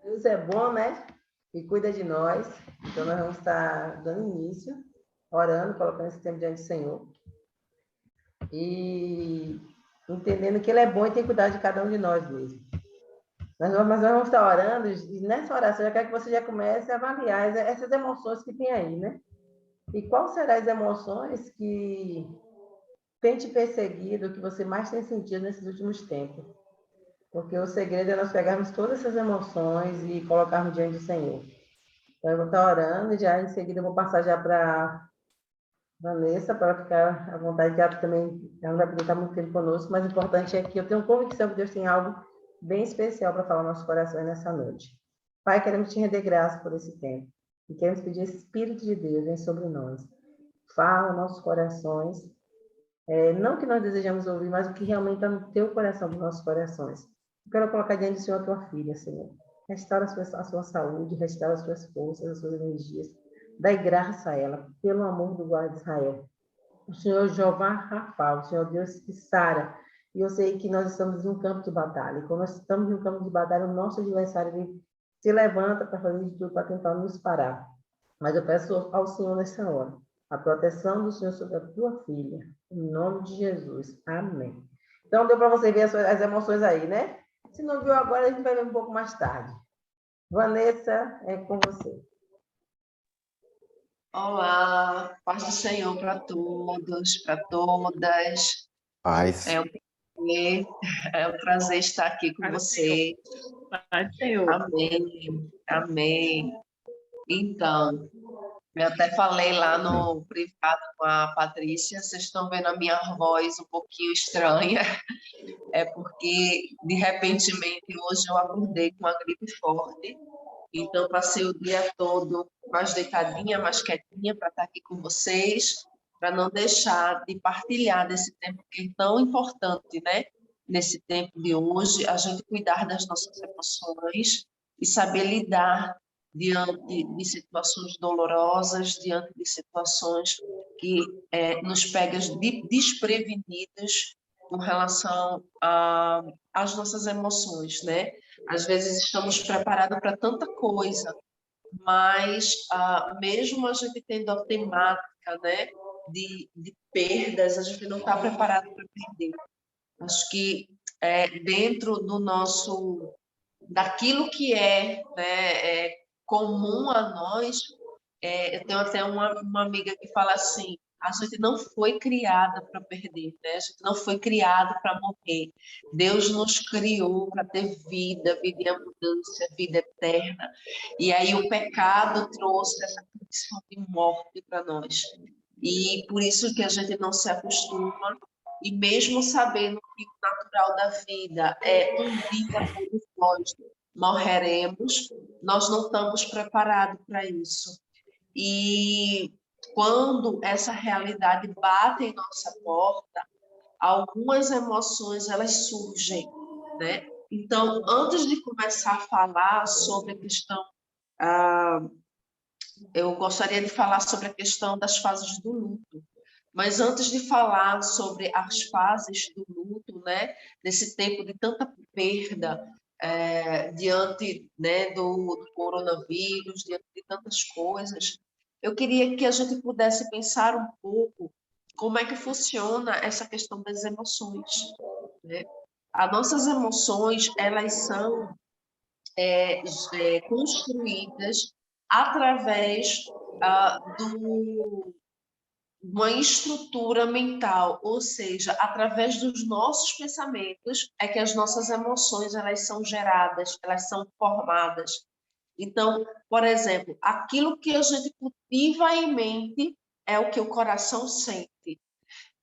Deus é bom, né? E cuida de nós. Então, nós vamos estar dando início, orando, colocando esse tempo diante do Senhor. E entendendo que Ele é bom e tem cuidado de cada um de nós mesmo. Mas nós vamos estar orando, e nessa oração eu quero que você já comece a avaliar essas emoções que tem aí, né? E quais serão as emoções que tem te perseguido, que você mais tem sentido nesses últimos tempos? Porque o segredo é nós pegarmos todas essas emoções e colocarmos diante do Senhor. Então, eu vou estar orando e já em seguida eu vou passar já para Vanessa, para ficar à vontade, que ela também ela não vai poder estar muito tempo conosco, mas o importante é que eu tenho convicção que Deus tem algo bem especial para falar no nosso coração nessa noite. Pai, queremos te render graça por esse tempo e queremos pedir esse Espírito de Deus vem sobre nós. Fala nossos corações, não o que nós desejamos ouvir, mas o que realmente está no teu coração, nos nossos corações. Eu quero colocar diante do Senhor a tua filha, Senhor. Restaura a sua saúde, restaura as suas forças, as suas energias. Dai graça a ela, pelo amor do guarda de Israel. O Senhor Jeová Rafa, o Senhor Deus que sara. E eu sei que nós estamos em um campo de batalha. E quando nós estamos em um campo de batalha, o nosso adversário ele se levanta para fazer de tudo para tentar nos parar. Mas eu peço ao Senhor nessa hora a proteção do Senhor sobre a tua filha. Em nome de Jesus. Amém. Então, deu para você ver as emoções aí, né? Se não viu agora, a gente vai ver um pouco mais tarde. Vanessa, é com você. Olá, paz do Senhor para todos, para todas. Paz. É um prazer estar aqui com você. Paz do Senhor. Amém, amém. Então, eu até falei lá no privado com a Patrícia, vocês estão vendo a minha voz um pouquinho estranha, é porque, de repentemente, hoje eu acordei com uma gripe forte, então passei o dia todo mais deitadinha, mais quietinha para estar aqui com vocês, para não deixar de partilhar desse tempo que é tão importante, né? Nesse tempo de hoje, a gente cuidar das nossas emoções e saber lidar diante de situações dolorosas, diante de situações que nos pegam desprevenidos com relação às nossas emoções, né? Às vezes estamos preparados para tanta coisa, mas mesmo a gente tendo a temática, né, de perdas, a gente não está preparado para perder. Acho que dentro do nosso, daquilo que né, comum a nós, eu tenho até uma amiga que fala assim, a gente não foi criada para perder, né? A gente não foi criado para morrer. Deus nos criou para ter vida, vida em abundância, vida eterna. E aí o pecado trouxe essa condição de morte para nós. E por isso que a gente não se acostuma, e mesmo sabendo que o natural da vida é um dia todos nós morreremos, nós não estamos preparados para isso. E quando essa realidade bate em nossa porta, algumas emoções elas surgem, né? Então, antes de começar a falar sobre a questão, eu gostaria de falar sobre a questão das fases do luto. Mas antes de falar sobre as fases do luto, né, nesse tempo de tanta perda, diante, né, do coronavírus, diante de tantas coisas, eu queria que a gente pudesse pensar um pouco como é que funciona essa questão das emoções, né? As nossas emoções, elas são construídas através uma estrutura mental, ou seja, através dos nossos pensamentos é que as nossas emoções elas são geradas, elas são formadas. Então, por exemplo, aquilo que a gente cultiva em mente é o que o coração sente.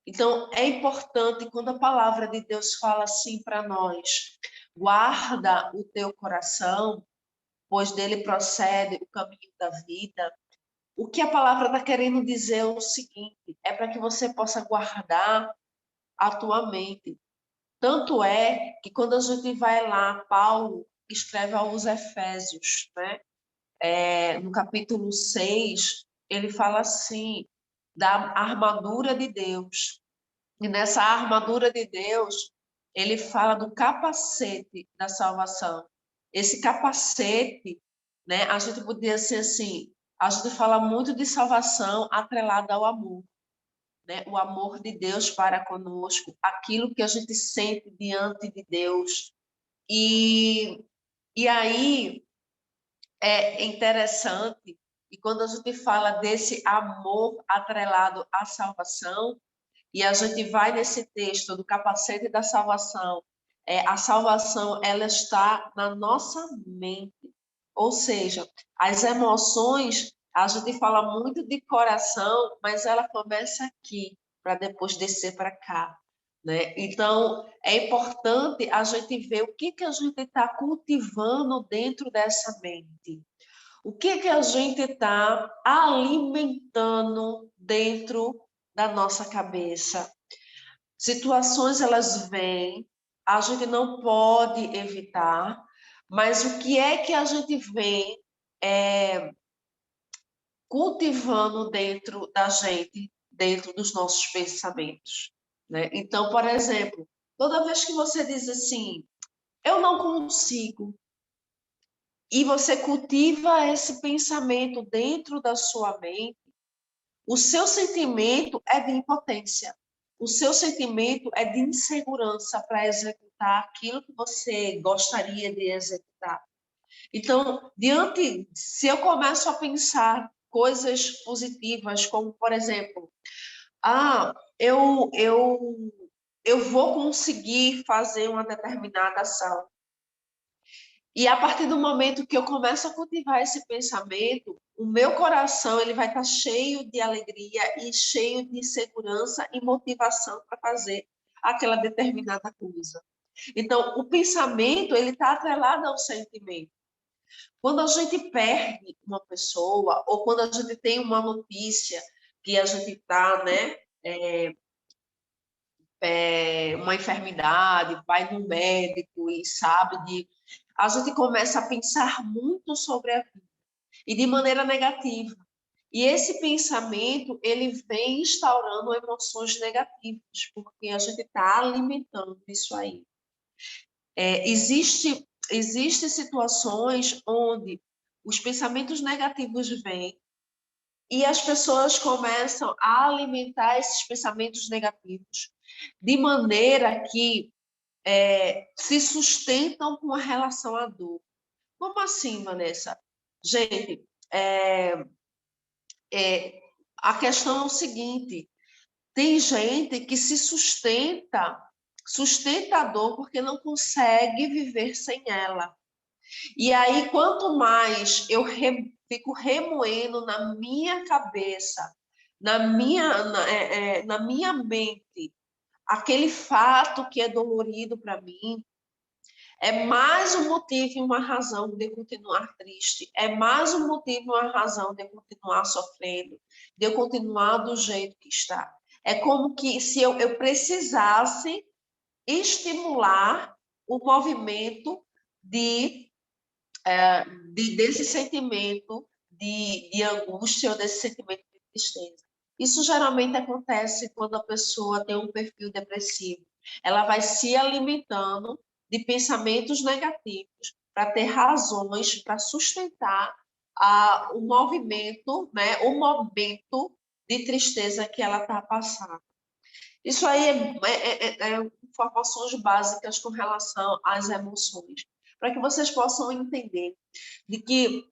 Então, é importante quando a palavra de Deus fala assim para nós: guarda o teu coração, pois dele procede o caminho da vida. O que a palavra está querendo dizer é o seguinte: é para que você possa guardar a tua mente. Tanto é que quando a gente vai lá, Paulo escreve aos Efésios, né? No capítulo 6, ele fala assim, da armadura de Deus. E nessa armadura de Deus, ele fala do capacete da salvação. esse capacete, né? A gente podia ser assim, a gente fala muito de salvação atrelada ao amor, né? O amor de Deus para conosco, aquilo que a gente sente diante de Deus. E aí é interessante, e quando a gente fala desse amor atrelado à salvação, e a gente vai nesse texto do capacete da salvação, a salvação ela está na nossa mente. Ou seja, as emoções, a gente fala muito de coração, mas ela começa aqui, para depois descer para cá. Né? Então, é importante a gente ver o que a gente está cultivando dentro dessa mente. O que a gente está alimentando dentro da nossa cabeça. Situações, elas vêm, a gente não pode evitar, mas o que é que a gente vem cultivando dentro da gente, dentro dos nossos pensamentos, né? Então, por exemplo, toda vez que você diz assim, eu não consigo, e você cultiva esse pensamento dentro da sua mente, o seu sentimento é de impotência, o seu sentimento é de insegurança para executar aquilo que você gostaria de executar. Então, se eu começo a pensar coisas positivas, como, por exemplo, eu vou conseguir fazer uma determinada ação. E a partir do momento que eu começo a cultivar esse pensamento, o meu coração ele vai estar cheio de alegria e cheio de segurança e motivação para fazer aquela determinada coisa. Então, o pensamento ele está atrelado ao sentimento. Quando a gente perde uma pessoa ou quando a gente tem uma notícia que a gente está, né, uma enfermidade, vai no médico e sabe a gente começa a pensar muito sobre a vida e de maneira negativa. E esse pensamento, ele vem instaurando emoções negativas, porque a gente está alimentando isso aí. Existem situações onde os pensamentos negativos vêm e as pessoas começam a alimentar esses pensamentos negativos de maneira que se sustentam com a relação à dor. Como assim, Vanessa? Gente, a questão é o seguinte, tem gente que se sustenta a dor porque não consegue viver sem ela. E aí, quanto mais eu fico remoendo na minha cabeça, na minha mente, aquele fato que é dolorido para mim, é mais um motivo e uma razão de eu continuar triste, é mais um motivo e uma razão de eu continuar sofrendo, de eu continuar do jeito que está. É como que se eu precisasse estimular o movimento desse sentimento de angústia ou desse sentimento de tristeza. Isso geralmente acontece quando a pessoa tem um perfil depressivo. Ela vai se alimentando de pensamentos negativos para ter razões para sustentar o movimento, né, o momento de tristeza que ela está passando. Isso aí é informações básicas com relação às emoções, para que vocês possam entender de que,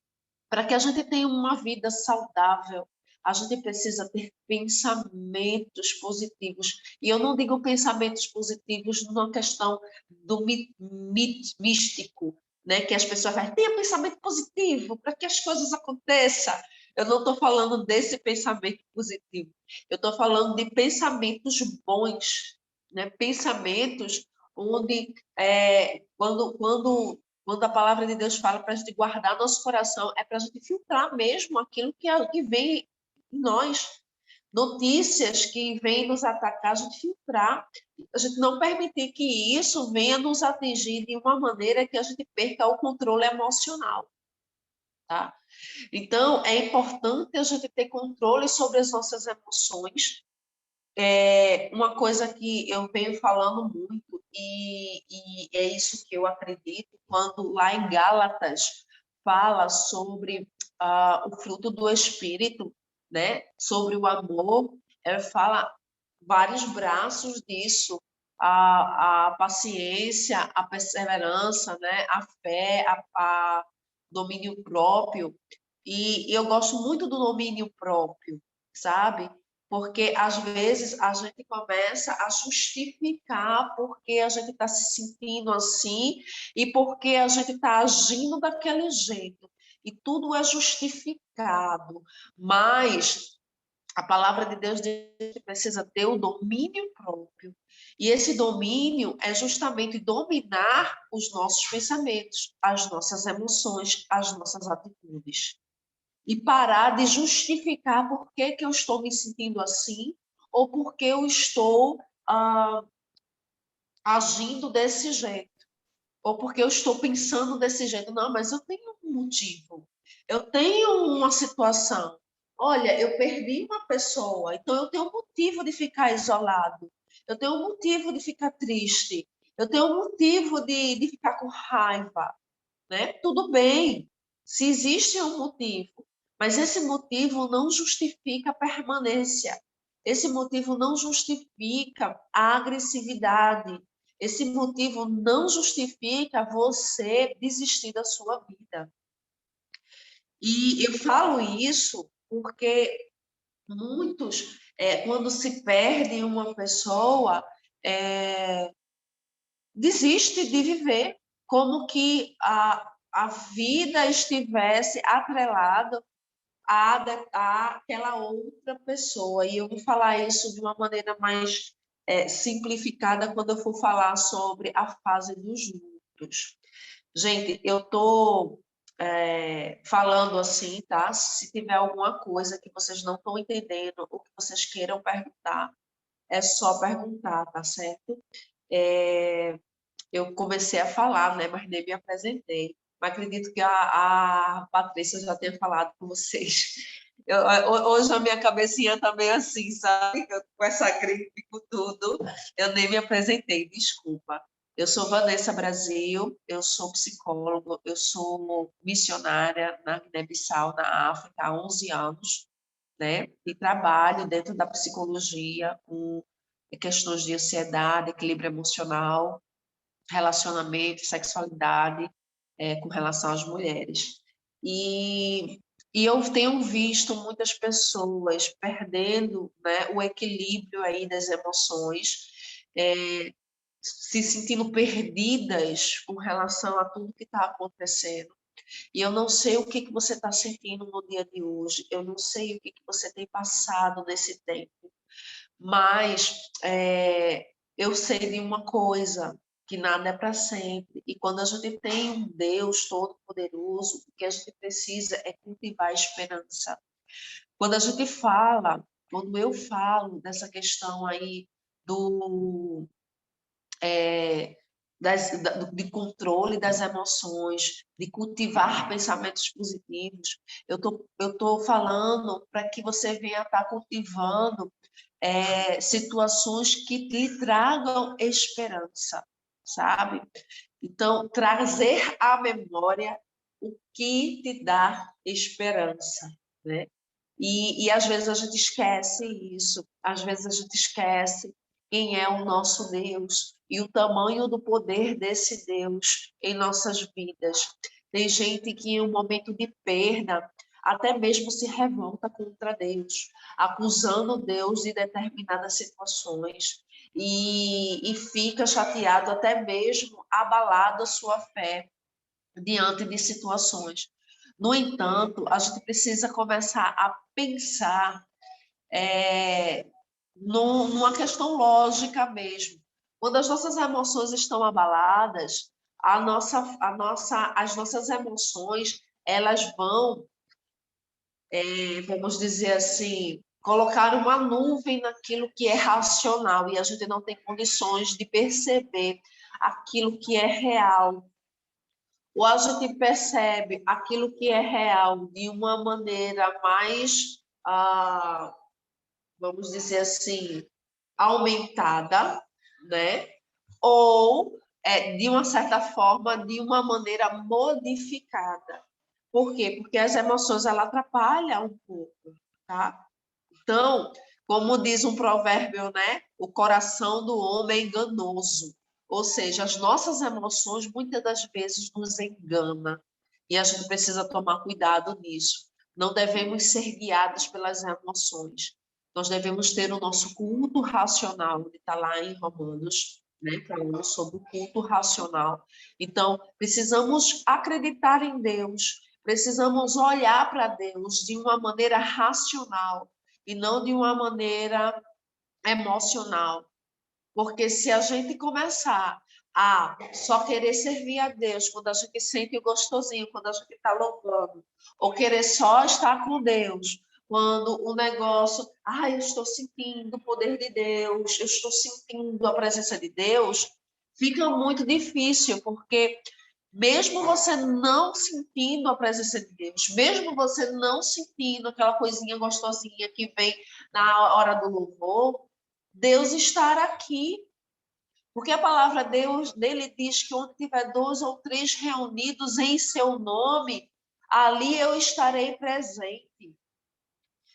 para que a gente tenha uma vida saudável, a gente precisa ter pensamentos positivos. E eu não digo pensamentos positivos numa questão do místico, né? Que as pessoas falam, tenha pensamento positivo para que as coisas aconteçam. Eu não estou falando desse pensamento positivo. Eu estou falando de pensamentos bons, né? Pensamentos onde, quando a palavra de Deus fala para a gente guardar nosso coração, é para a gente filtrar mesmo aquilo que vem em nós. Notícias que vêm nos atacar, a gente filtrar. A gente não permitir que isso venha nos atingir de uma maneira que a gente perca o controle emocional. Tá? Então, é importante a gente ter controle sobre as nossas emoções. Uma coisa que eu venho falando muito e é isso que eu acredito, quando lá em Gálatas fala sobre o fruto do Espírito, né? Sobre o amor, ela fala vários braços disso, a paciência, a perseverança, né? A fé, a domínio próprio. E eu gosto muito do domínio próprio, sabe? Porque às vezes a gente começa a justificar porque a gente está se sentindo assim e porque a gente está agindo daquele jeito. E tudo é justificado, mas a palavra de Deus diz que precisa ter o domínio próprio. E esse domínio é justamente dominar os nossos pensamentos, as nossas emoções, as nossas atitudes. E parar de justificar por que eu estou me sentindo assim ou por que eu estou agindo desse jeito, ou porque eu estou pensando desse jeito. Não, mas eu tenho um motivo, eu tenho uma situação. Olha, eu perdi uma pessoa, então eu tenho um motivo de ficar isolado, eu tenho um motivo de ficar triste, eu tenho um motivo de ficar com raiva, né? Tudo bem, se existe um motivo, mas esse motivo não justifica a permanência, esse motivo não justifica a agressividade, esse motivo não justifica você desistir da sua vida. E eu falo isso porque muitos, quando se perde uma pessoa, desiste de viver como que a vida estivesse atrelada àquela outra pessoa. E eu vou falar isso de uma maneira mais simplificada quando eu for falar sobre a fase dos lutos. Gente, eu estou falando assim, tá? Se tiver alguma coisa que vocês não estão entendendo ou que vocês queiram perguntar, é só perguntar, tá certo? Eu comecei a falar, né, mas nem me apresentei. Mas acredito que a Patrícia já tenha falado com vocês. Hoje a minha cabecinha está meio assim, sabe? Com essa gripe, com tudo. Eu nem me apresentei, desculpa. Eu sou Vanessa Brasil, eu sou psicóloga, eu sou missionária na Guiné-Bissau, na África, há 11 anos, né? E trabalho dentro da psicologia com questões de ansiedade, equilíbrio emocional, relacionamento, sexualidade com relação às mulheres. E eu tenho visto muitas pessoas perdendo, né, o equilíbrio aí das emoções, se sentindo perdidas com relação a tudo que está acontecendo. E eu não sei o que você está sentindo no dia de hoje, eu não sei o que você tem passado nesse tempo, mas eu sei de uma coisa, que nada é para sempre. E quando a gente tem um Deus todo-poderoso, o que a gente precisa é cultivar a esperança. Quando a gente fala, quando eu falo dessa questão aí do, de controle das emoções, de cultivar pensamentos positivos, eu tô falando para que você venha estar cultivando situações que lhe tragam esperança, sabe? Então, trazer à memória o que te dá esperança, né? E às vezes a gente esquece isso, às vezes a gente esquece quem é o nosso Deus e o tamanho do poder desse Deus em nossas vidas. Tem gente que em um momento de perda até mesmo se revolta contra Deus, acusando Deus de determinadas situações e fica chateado, até mesmo abalado a sua fé diante de situações. No entanto, a gente precisa começar a pensar numa questão lógica mesmo. Quando as nossas emoções estão abaladas, as nossas emoções elas vão, vamos dizer assim, colocar uma nuvem naquilo que é racional e a gente não tem condições de perceber aquilo que é real. Ou a gente percebe aquilo que é real de uma maneira mais, vamos dizer assim, aumentada, né? ou, de uma certa forma, de uma maneira modificada. Por quê? Porque as emoções, ela atrapalham um pouco, tá? Então, como diz um provérbio, né? O coração do homem é enganoso. Ou seja, as nossas emoções, muitas das vezes, nos enganam. E a gente precisa tomar cuidado nisso. Não devemos ser guiados pelas emoções. Nós devemos ter o nosso culto racional, que está lá em Romanos, né? Falando sobre o culto racional. Então, precisamos acreditar em Deus, precisamos olhar para Deus de uma maneira racional e não de uma maneira emocional. Porque se a gente começar a só querer servir a Deus quando a gente sente o gostosinho, quando a gente está louvando, ou querer só estar com Deus, quando o negócio, eu estou sentindo o poder de Deus, eu estou sentindo a presença de Deus, fica muito difícil, porque mesmo você não sentindo a presença de Deus, mesmo você não sentindo aquela coisinha gostosinha que vem na hora do louvor, Deus estar aqui. Porque a palavra Deus dele diz que onde tiver 2 ou 3 reunidos em seu nome, ali eu estarei presente.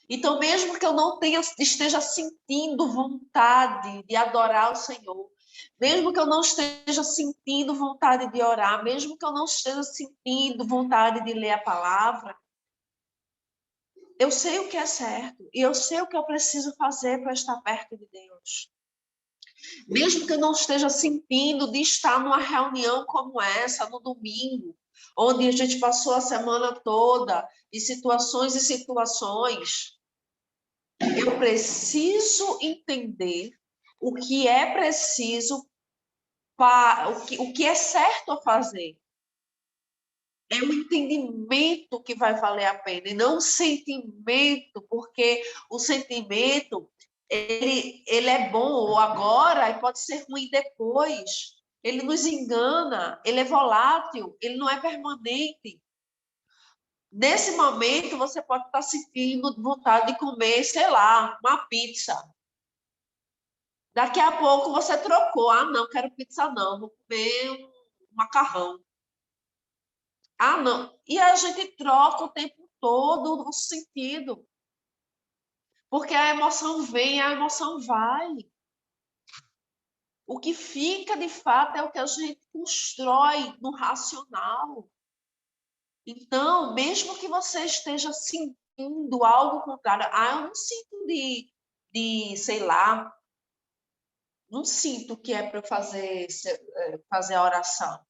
Então, mesmo que eu não esteja sentindo vontade de adorar o Senhor, mesmo que eu não esteja sentindo vontade de orar, mesmo que eu não esteja sentindo vontade de ler a palavra, eu sei o que é certo e eu sei o que eu preciso fazer para estar perto de Deus. Mesmo que eu não esteja sentindo de estar numa reunião como essa, no domingo, onde a gente passou a semana toda em situações e situações, eu preciso entender o que é preciso, o que é certo a fazer. É o entendimento que vai valer a pena, e não o sentimento, porque o sentimento, ele é bom agora e pode ser ruim depois. Ele nos engana, ele é volátil, ele não é permanente. Nesse momento, você pode estar sentindo vontade de comer, sei lá, uma pizza. Daqui a pouco você trocou. Não, quero pizza não, vou comer um macarrão. Não. E a gente troca o tempo todo o sentido. Porque a emoção vem, a emoção vai. O que fica, de fato, é o que a gente constrói no racional. Então, mesmo que você esteja sentindo algo contrário, eu não sinto sei lá, não sinto que é para eu fazer a oração.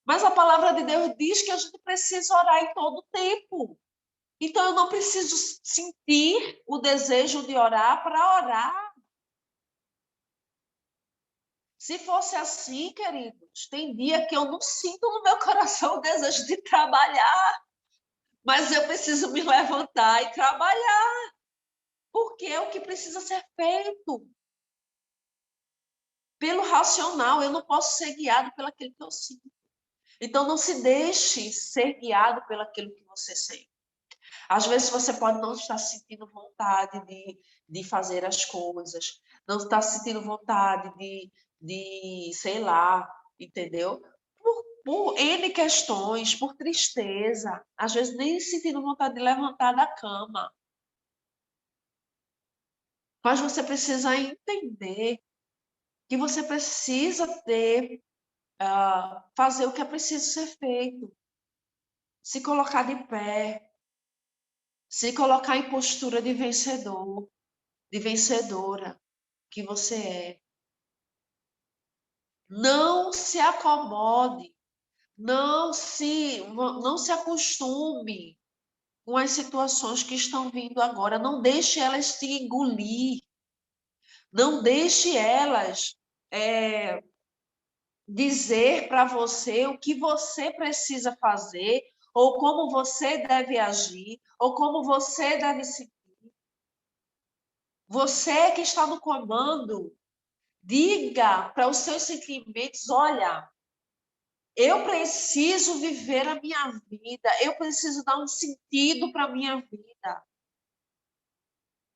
Mas a palavra de Deus diz que a gente precisa orar em todo tempo. Então, eu não preciso sentir o desejo de orar para orar. Se fosse assim, queridos, tem dia que eu não sinto no meu coração o desejo de trabalhar, mas eu preciso me levantar e trabalhar, porque é o que precisa ser feito. Pelo racional, eu não posso ser guiado pelo aquilo que eu sinto. Então, não se deixe ser guiado pelo aquilo que você sente. Às vezes você pode não estar sentindo vontade de fazer as coisas, não estar sentindo vontade sei lá, entendeu? Por N questões, por tristeza, às vezes nem sentindo vontade de levantar da cama. Mas você precisa entender que você precisa fazer o que é preciso ser feito. Se colocar de pé, se colocar em postura de vencedor, de vencedora que você é. Não se acomode, não se acostume com as situações que estão vindo agora. Não deixe elas te engolir. Não deixe elas dizer para você o que você precisa fazer, ou como você deve agir, ou como você deve seguir. Você que está no comando, diga para os seus sentimentos: olha, eu preciso viver a minha vida, eu preciso dar um sentido para a minha vida.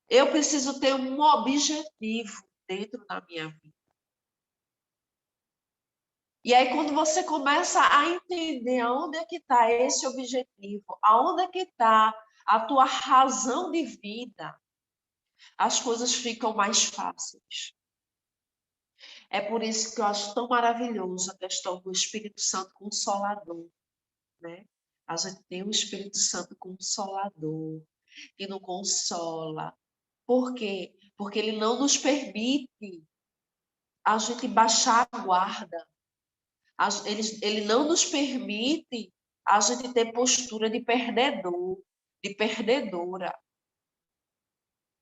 Eu preciso ter um objetivo dentro da minha vida. E aí, quando você começa a entender aonde é que está esse objetivo, aonde é que está a tua razão de vida, as coisas ficam mais fáceis. É por isso que eu acho tão maravilhoso a questão do Espírito Santo Consolador, né? A gente tem o Espírito Santo Consolador, que nos consola. Por quê? Porque ele não nos permite a gente baixar a guarda. Ele não nos permite a gente ter postura de perdedor, de perdedora.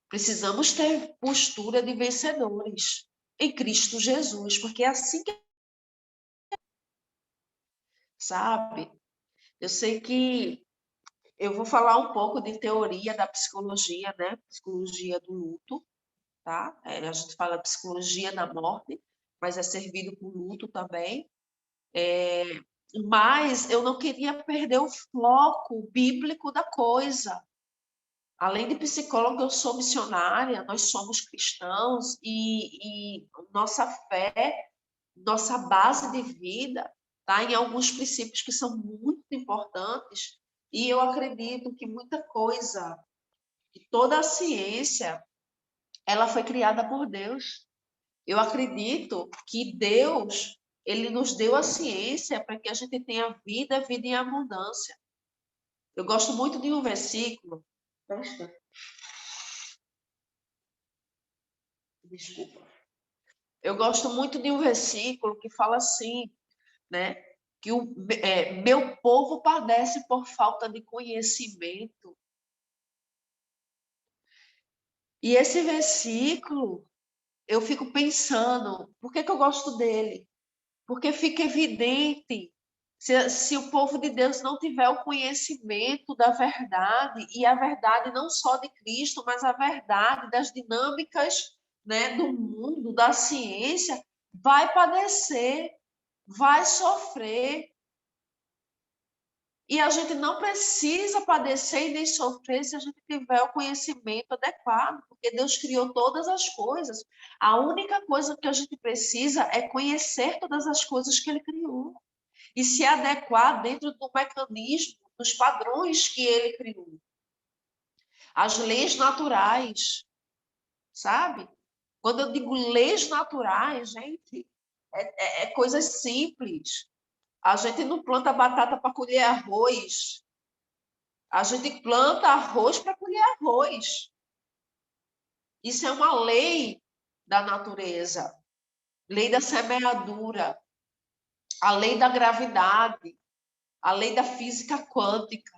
Precisamos ter postura de vencedores em Cristo Jesus, porque é assim que, sabe? Eu sei que eu vou falar um pouco de teoria da psicologia, né? Psicologia do luto, tá? A gente fala psicologia da morte, mas é servido por luto também. Mas eu não queria perder o foco bíblico da coisa. Além de psicóloga, eu sou missionária, nós somos cristãos e nossa fé, nossa base de vida está em alguns princípios que são muito importantes e eu acredito que muita coisa, que toda a ciência, ela foi criada por Deus. Eu acredito que Deus, ele nos deu a ciência para que a gente tenha vida, vida em abundância. Eu gosto muito de um versículo. Desculpa. Eu gosto muito de um versículo que fala assim, né? Que meu povo padece por falta de conhecimento. E esse versículo, eu fico pensando, por que eu gosto dele? Porque fica evidente, se o povo de Deus não tiver o conhecimento da verdade, e a verdade não só de Cristo, mas a verdade das dinâmicas, né, do mundo, da ciência, vai padecer, vai sofrer. E a gente não precisa padecer e nem sofrer se a gente tiver o conhecimento adequado, porque Deus criou todas as coisas. A única coisa que a gente precisa é conhecer todas as coisas que Ele criou e se adequar dentro do mecanismo, dos padrões que Ele criou. As leis naturais, sabe? Quando eu digo leis naturais, gente, é coisas simples. A gente não planta batata para colher arroz. A gente planta arroz para colher arroz. Isso é uma lei da natureza, lei da semeadura, a lei da gravidade, a lei da física quântica,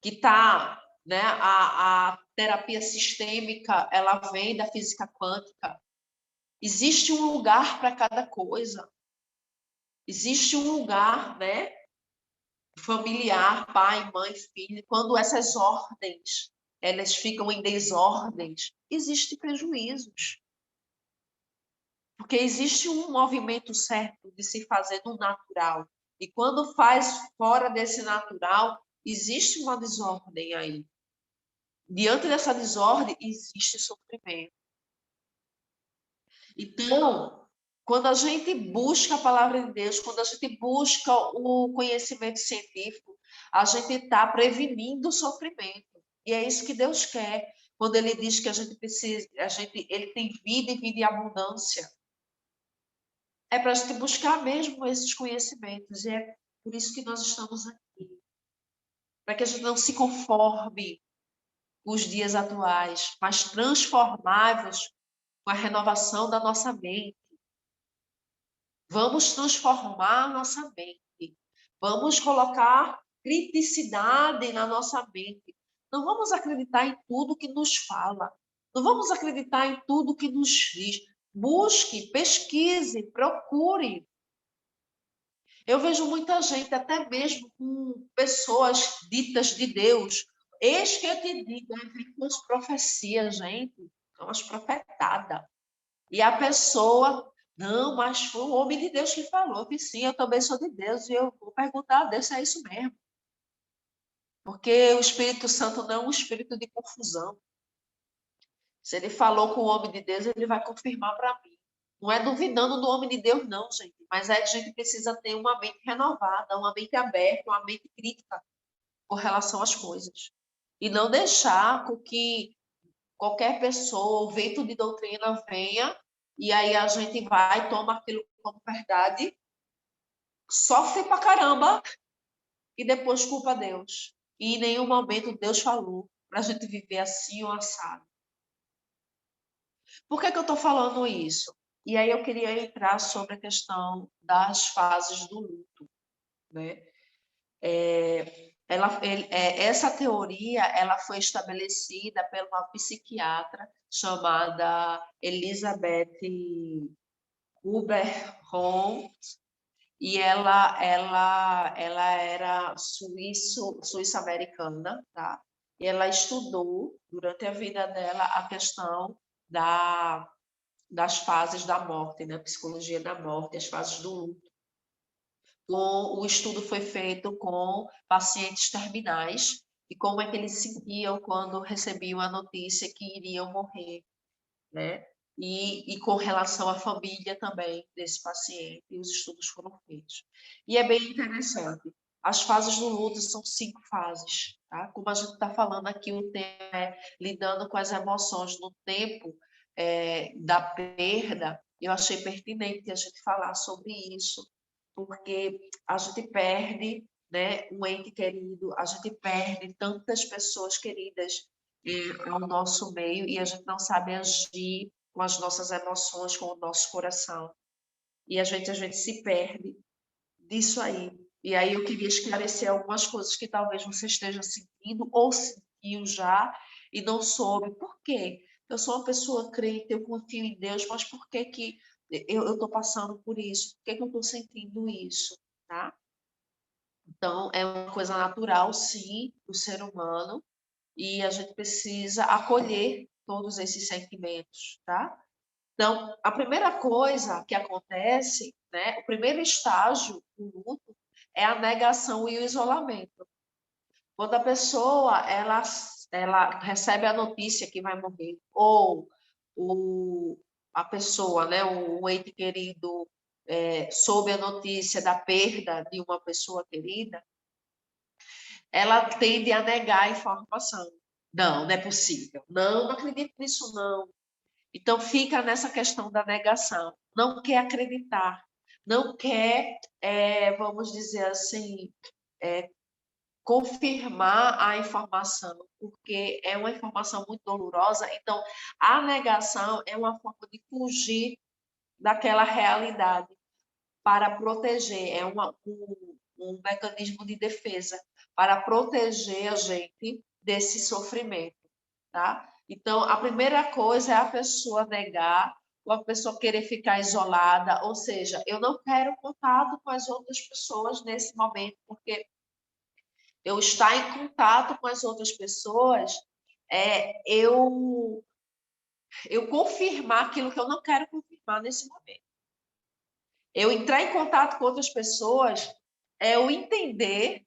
que está, né? A terapia sistêmica, ela vem da física quântica. Existe um lugar para cada coisa. Existe um lugar, né? Familiar, pai, mãe, filho. Quando essas ordens elas ficam em desordens, existem prejuízos. Porque existe um movimento certo de se fazer no natural. E quando faz fora desse natural, existe uma desordem aí. Diante dessa desordem, existe sofrimento. Então, quando a gente busca a palavra de Deus, quando a gente busca o conhecimento científico, a gente está prevenindo o sofrimento. E é isso que Deus quer. Quando Ele diz que a gente precisa, Ele tem vida e vida em abundância. É para a gente buscar mesmo esses conhecimentos. E é por isso que nós estamos aqui. Para que a gente não se conforme com os dias atuais, mas transformáveis com a renovação da nossa mente. Vamos transformar a nossa mente. Vamos colocar criticidade na nossa mente. Não vamos acreditar em tudo que nos fala. Não vamos acreditar em tudo que nos diz. Busque, pesquise, procure. Eu vejo muita gente, até mesmo com pessoas ditas de Deus. Eis que eu te digo, vem com as profecias, gente, umas profetadas. E a pessoa, não, mas foi o homem de Deus que falou, que sim, eu também sou de Deus, e eu vou perguntar a Deus se é isso mesmo. Porque o Espírito Santo não é um espírito de confusão. Se ele falou com o homem de Deus, ele vai confirmar para mim. Não é duvidando do homem de Deus, não, gente. Mas a gente precisa ter uma mente renovada, uma mente aberta, uma mente crítica com relação às coisas. E não deixar com que qualquer pessoa, o vento de doutrina venha, e aí a gente vai, toma aquilo como verdade, sofre pra caramba, e depois culpa Deus. E em nenhum momento Deus falou para a gente viver assim ou assado. Por que eu estou falando isso? E aí eu queria entrar sobre a questão das fases do luto, né? Essa teoria ela foi estabelecida por uma psiquiatra chamada Elizabeth Kubler-Ross, e ela era suíço-americana, tá? E ela estudou durante a vida dela a questão das fases da morte, né? A psicologia da morte, as fases do luto. O estudo foi feito com pacientes terminais e como é que eles se sentiam quando recebiam a notícia que iriam morrer, né? E com relação à família também desse paciente, e os estudos foram feitos. E é bem interessante. As fases do luto são 5 fases, tá? Como a gente está falando aqui, o tema é lidando com as emoções no tempo da perda, eu achei pertinente a gente falar sobre isso, porque a gente perde, né, um ente querido, a gente perde tantas pessoas queridas ao nosso meio e a gente não sabe agir com as nossas emoções, com o nosso coração. E a gente se perde disso aí. E aí eu queria esclarecer algumas coisas que talvez você esteja sentindo ou sentiu já e não soube. Por quê? Eu sou uma pessoa crente, eu confio em Deus, mas por que que eu estou passando por isso? Por que que eu estou sentindo isso? Tá? Então, é uma coisa natural, sim, do ser humano, e a gente precisa acolher todos esses sentimentos, tá? Então, a primeira coisa que acontece, né, o primeiro estágio do luto é a negação e o isolamento. Quando a pessoa ela recebe a notícia que vai morrer, ou a pessoa, né, o ente querido, soube a notícia da perda de uma pessoa querida, ela tende a negar a informação. Não, não é possível. Não, não acredito nisso, não. Então, fica nessa questão da negação. Não quer acreditar. Não quer, vamos dizer assim, confirmar a informação, porque é uma informação muito dolorosa. Então, a negação é uma forma de fugir daquela realidade para proteger. É um mecanismo de defesa para proteger a gente desse sofrimento, tá? Então, a primeira coisa é a pessoa negar, ou a pessoa querer ficar isolada, ou seja, eu não quero contato com as outras pessoas nesse momento, porque eu estar em contato com as outras pessoas eu confirmar aquilo que eu não quero confirmar nesse momento. Eu entrar em contato com outras pessoas é eu entender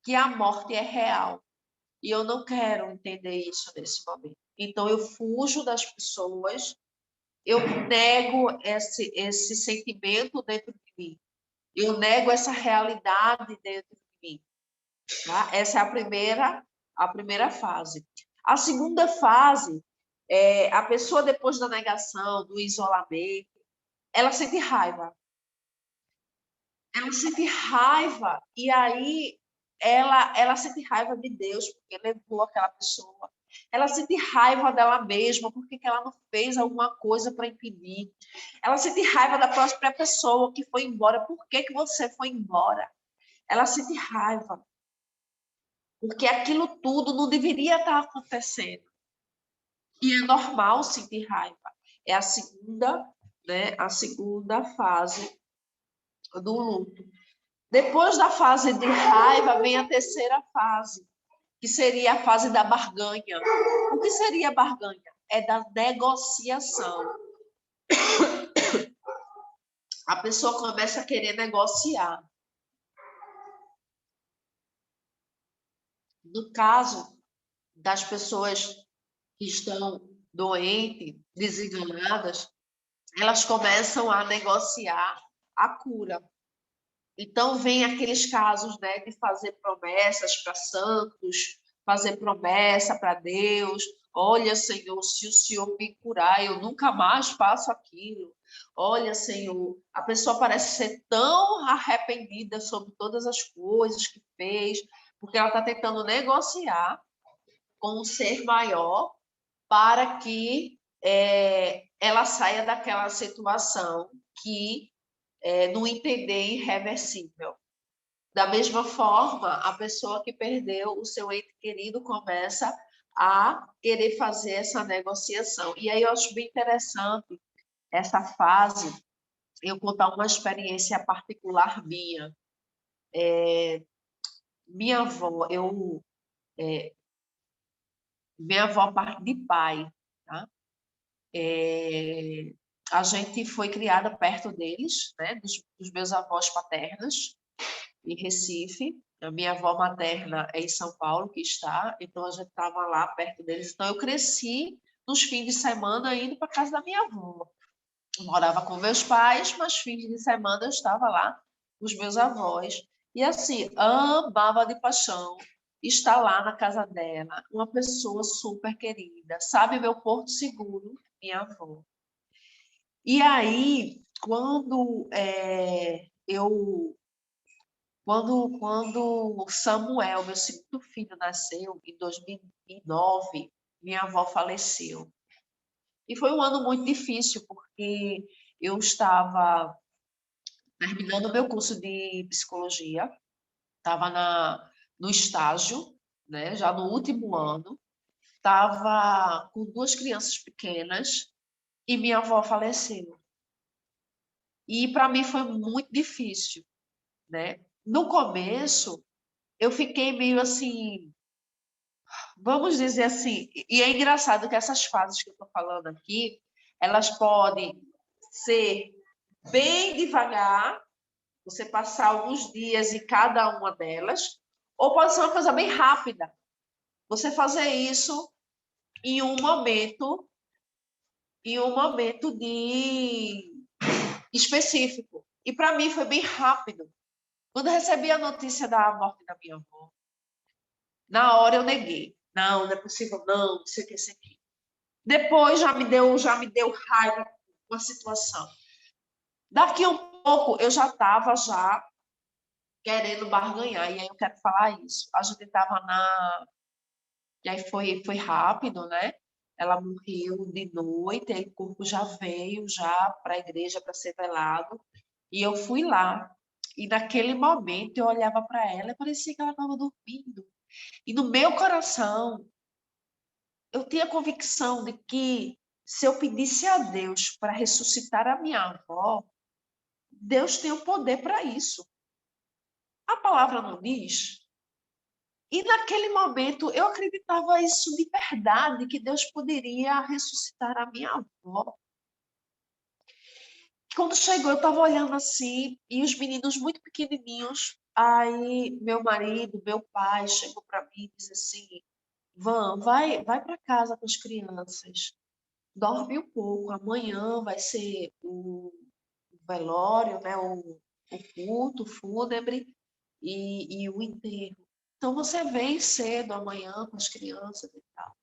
que a morte é real. E eu não quero entender isso nesse momento. Então, eu fujo das pessoas, eu nego esse sentimento dentro de mim. Eu nego essa realidade dentro de mim. Tá? Essa é a primeira fase. A segunda fase é a pessoa, depois da negação, do isolamento, ela sente raiva. Ela sente raiva, e aí ela sente raiva de Deus, porque levou aquela pessoa. Ela sente raiva dela mesma, porque ela não fez alguma coisa para impedir. Ela sente raiva da própria pessoa que foi embora. Por que você foi embora? Ela sente raiva, porque aquilo tudo não deveria estar acontecendo. E é normal sentir raiva. É a segunda fase do luto. Depois da fase de raiva, vem a terceira fase, que seria a fase da barganha. O que seria a barganha? É da negociação. A pessoa começa a querer negociar. No caso das pessoas que estão doentes, desenganadas, elas começam a negociar a cura. Então, vem aqueles casos, né, de fazer promessas para santos, fazer promessa para Deus. Olha, Senhor, se o Senhor me curar, eu nunca mais faço aquilo. Olha, Senhor, a pessoa parece ser tão arrependida sobre todas as coisas que fez, porque ela está tentando negociar com um ser maior para que ela saia daquela situação que no entender irreversível. Da mesma forma, a pessoa que perdeu o seu ente querido começa a querer fazer essa negociação. E aí eu acho bem interessante essa fase, eu contar uma experiência particular minha. Minha avó, minha avó, parte de pai, tá? A gente foi criada perto deles, né, dos meus avós paternos, em Recife. A minha avó materna é em São Paulo, que está, então a gente estava lá perto deles. Então eu cresci nos fins de semana indo para a casa da minha avó. Eu morava com meus pais, mas fins de semana eu estava lá com os meus avós. E assim, amava de paixão estar lá na casa dela, uma pessoa super querida, sabe, meu porto seguro, minha avó. E aí, quando Samuel, meu segundo filho, nasceu, em 2009, minha avó faleceu. E foi um ano muito difícil, porque eu estava terminando meu curso de psicologia, estava no estágio, né, já no último ano, estava com 2 crianças pequenas e minha avó faleceu. E para mim foi muito difícil, né? No começo, eu fiquei meio assim, vamos dizer assim, e é engraçado que essas fases que eu estou falando aqui, elas podem ser bem devagar, você passar alguns dias em cada uma delas, ou pode ser uma coisa bem rápida, você fazer isso em um momento de específico. E para mim foi bem rápido. Quando eu recebi a notícia da morte da minha avó, na hora eu neguei. Não, não é possível, não sei o que, sei o que. Depois já me deu raiva com a situação. Daqui a um pouco eu já estava querendo barganhar, e aí eu quero falar isso. A gente estava E aí foi rápido, né? Ela morreu de noite, aí o corpo já veio já para a igreja para ser velado, e eu fui lá. E naquele momento eu olhava para ela e parecia que ela estava dormindo. E no meu coração, eu tinha a convicção de que se eu pedisse a Deus para ressuscitar a minha avó, Deus tem o poder para isso. A palavra não diz. E naquele momento eu acreditava isso de verdade, que Deus poderia ressuscitar a minha avó. Quando chegou, eu estava olhando assim, e os meninos muito pequenininhos. Aí meu marido, meu pai, chegou para mim e disse assim: Van, vai para casa com as crianças. Dorme um pouco. Amanhã vai ser o velório, né? O culto fúnebre e o enterro. Então você vem cedo amanhã com as crianças e tal.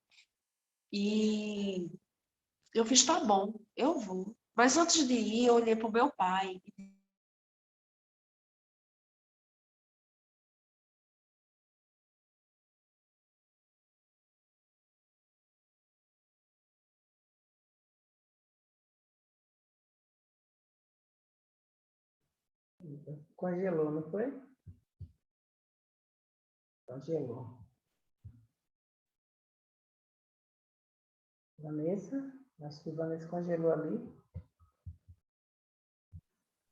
E eu fiz, tá bom, eu vou. Mas antes de ir, eu olhei para o meu pai. Congelou, não foi? Congelou. Vanessa, acho que Vanessa congelou ali.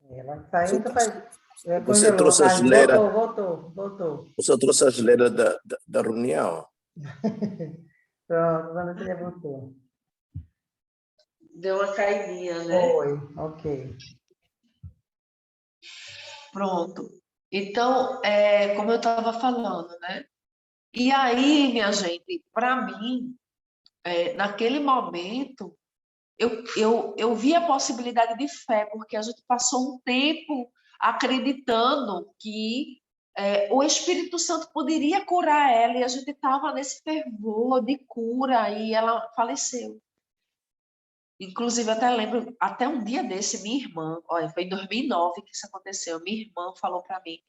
Ela saiu, então Você congelou. trouxe a geleira. Voltou. Você trouxe a geleira da reunião. Pronto, Vanessa já voltou. Deu uma caidinha, né? Foi, ok. Pronto. Então, como eu estava falando, né? E aí, minha gente, para mim, naquele momento, eu vi a possibilidade de fé, porque a gente passou um tempo acreditando que o Espírito Santo poderia curar ela, e a gente estava nesse fervor de cura, e ela faleceu. Inclusive, eu até lembro, até um dia desse, minha irmã, olha, foi em 2009 que isso aconteceu, minha irmã falou para mim,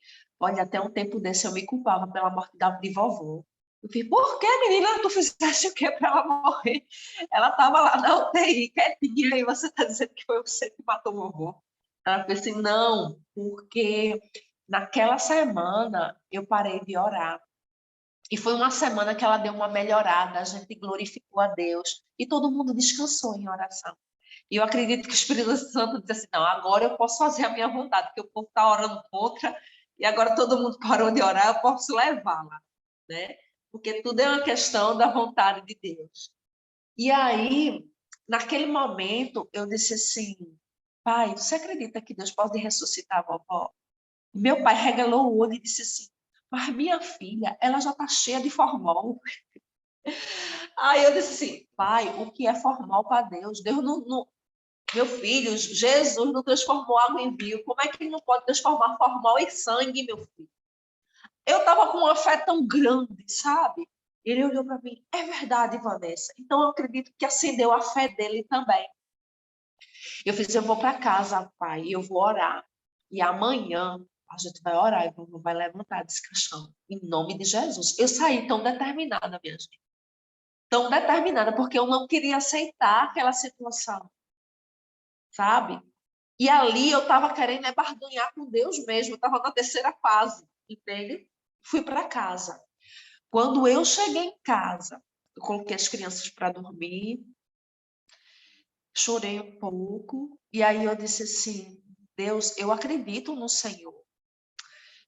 olha, até um tempo desse eu me culpava pela morte de vovó. Eu fiz, por que, menina, tu fizeste o quê para ela morrer? Ela estava lá na UTI, quietinha, e você está dizendo que foi você que matou vovó. Ela fez assim, não, porque naquela semana eu parei de orar. E foi uma semana que ela deu uma melhorada, a gente glorificou a Deus e todo mundo descansou em oração. E eu acredito que o Espírito Santo disse assim, não, agora eu posso fazer a minha vontade, porque o povo está orando contra e agora todo mundo parou de orar, eu posso levá-la, né? Porque tudo é uma questão da vontade de Deus. E aí, naquele momento, eu disse assim, pai, você acredita que Deus pode ressuscitar a vovó? Meu pai regalou o olho e disse assim, mas minha filha, ela já está cheia de formol. Aí eu disse assim, pai, o que é formal para Deus? Deus não... Meu filho, Jesus não transformou água em vinho. Como é que ele não pode transformar formal em sangue, meu filho? Eu estava com uma fé tão grande, sabe? Ele olhou para mim, é verdade, Vanessa. Então eu acredito que acendeu a fé dele também. Eu fiz, eu vou para casa, pai, e eu vou orar. E amanhã a gente vai orar e vai levantar descansando. Em nome de Jesus. Eu saí tão determinada, minha gente. Tão determinada, porque eu não queria aceitar aquela situação. Sabe? E ali eu estava querendo barganhar com Deus mesmo. Eu estava na terceira fase, entende? Fui para casa. Quando eu cheguei em casa, eu coloquei as crianças para dormir, chorei um pouco, e aí eu disse assim, Deus, eu acredito no Senhor.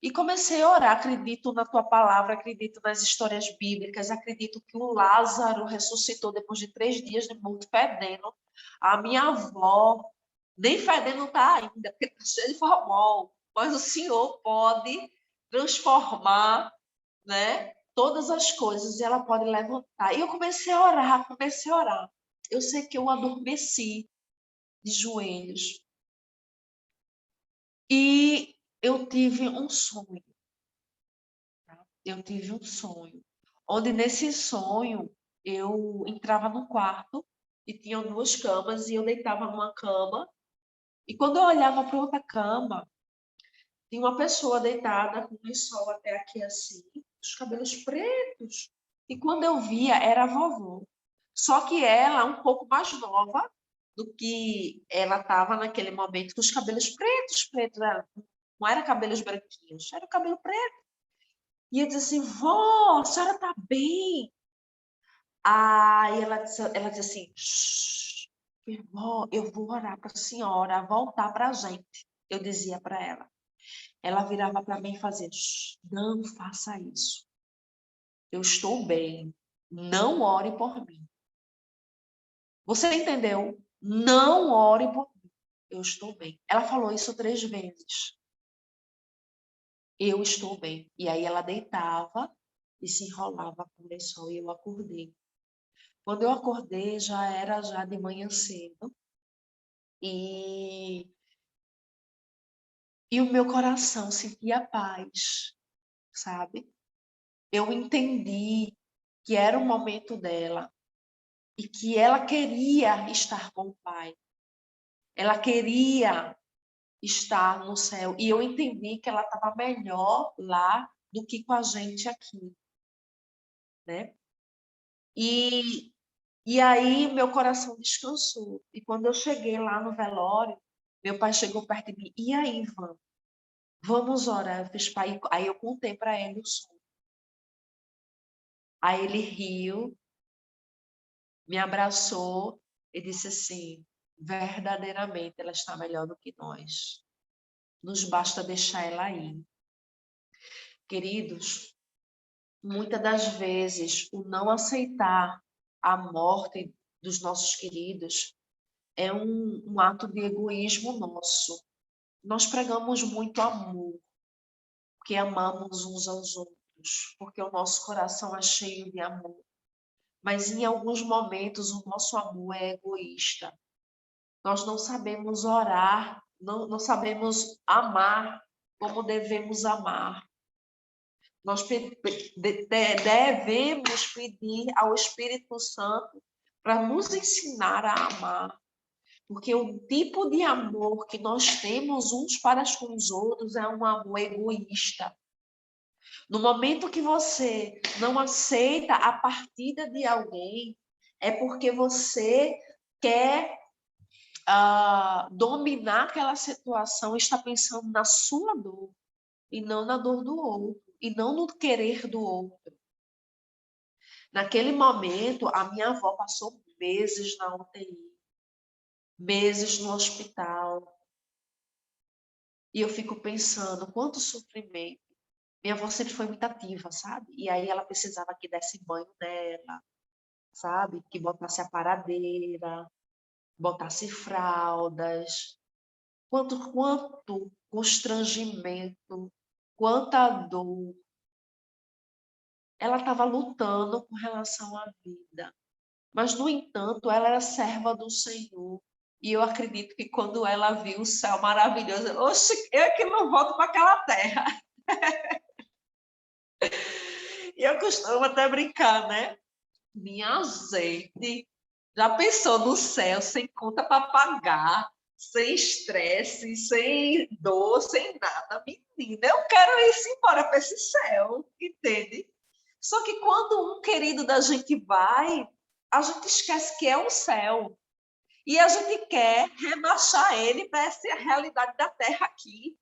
E comecei a orar, acredito na tua palavra, acredito nas histórias bíblicas, acredito que o Lázaro ressuscitou depois de 3 dias de morto fedendo. A minha avó, nem fedendo está ainda, porque está cheia de formol, mas o Senhor pode transformar, né, todas as coisas e ela pode levantar. E eu comecei a orar, comecei a orar. Eu sei que eu adormeci de joelhos. E eu tive um sonho. Eu tive um sonho, onde nesse sonho eu entrava num quarto e tinham 2 camas e eu deitava numa cama e quando eu olhava para outra cama, tinha uma pessoa deitada com o lençol até aqui assim, os cabelos pretos. E quando eu via, era a vovó. Só que ela um pouco mais nova do que ela estava naquele momento, com os cabelos pretos, não era cabelos branquinhos, era o cabelo preto. E eu disse assim, vó, a senhora está bem? Aí ela disse assim, vó, eu vou orar para a senhora voltar para a gente. Eu dizia para ela. Ela virava para mim e fazia, não faça isso. Eu estou bem. Não ore por mim. Você entendeu? Não ore por mim. Eu estou bem. Ela falou isso 3 vezes. Eu estou bem. E aí ela deitava e se enrolava com o lençol e eu acordei. Quando eu acordei, já era de manhã cedo. E o meu coração sentia paz, sabe? Eu entendi que era o momento dela e que ela queria estar com o Pai. Ela queria estar no céu. E eu entendi que ela estava melhor lá do que com a gente aqui, né? E aí meu coração descansou. E quando eu cheguei lá no velório, meu pai chegou perto de mim. E aí, Ivan? Vamos orar. Eu fiz, pai. Aí eu contei para ele o sonho. Aí ele riu, me abraçou e disse assim, verdadeiramente ela está melhor do que nós. Nos basta deixar ela ir. Queridos, muitas das vezes o não aceitar a morte dos nossos queridos é um ato de egoísmo nosso. Nós pregamos muito amor, porque amamos uns aos outros, porque o nosso coração é cheio de amor. Mas em alguns momentos o nosso amor é egoísta. Nós não sabemos orar, não sabemos amar como devemos amar. Nós devemos pedir ao Espírito Santo para nos ensinar a amar. Porque o tipo de amor que nós temos uns para com os outros é um amor egoísta. No momento que você não aceita a partida de alguém, é porque você quer dominar aquela situação, está pensando na sua dor e não na dor do outro, e não no querer do outro. Naquele momento, a minha avó passou meses na UTI, meses no hospital. E eu fico pensando, quanto sofrimento. Minha avó sempre foi muito ativa, sabe? E aí ela precisava que desse banho nela, sabe? Que botasse a paradeira, botasse fraldas. Quanto constrangimento, quanta dor. Ela estava lutando com relação à vida. Mas, no entanto, ela era serva do Senhor. E eu acredito que quando ela viu o céu maravilhoso, oxe, eu é que não volto para aquela terra. E eu costumo até brincar, né? Minha gente, já pensou no céu sem conta para pagar, sem estresse, sem dor, sem nada? Menina, eu quero ir embora para esse céu, entende? Só que quando um querido da gente vai, a gente esquece que é um céu. E a gente quer rebaixar ele para essa realidade da terra aqui.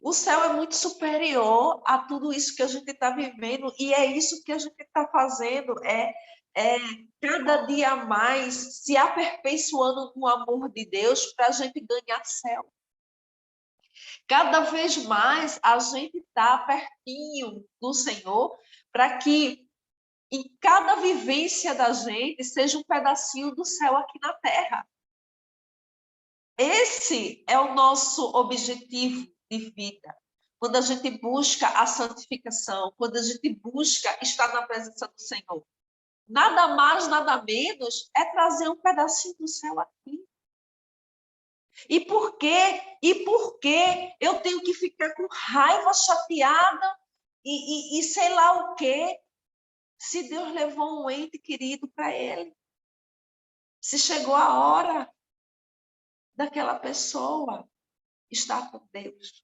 O céu é muito superior a tudo isso que a gente está vivendo, e é isso que a gente está fazendo, é cada dia mais se aperfeiçoando no amor de Deus para a gente ganhar céu. Cada vez mais a gente está pertinho do Senhor para que em cada vivência da gente seja um pedacinho do céu aqui na terra. Esse é o nosso objetivo de vida. Quando a gente busca a santificação, quando a gente busca estar na presença do Senhor. Nada mais, nada menos é trazer um pedacinho do céu aqui. E por quê? E por que eu tenho que ficar com raiva, chateada e sei lá o quê, se Deus levou um ente querido para ele? Se chegou a hora daquela pessoa estar com Deus.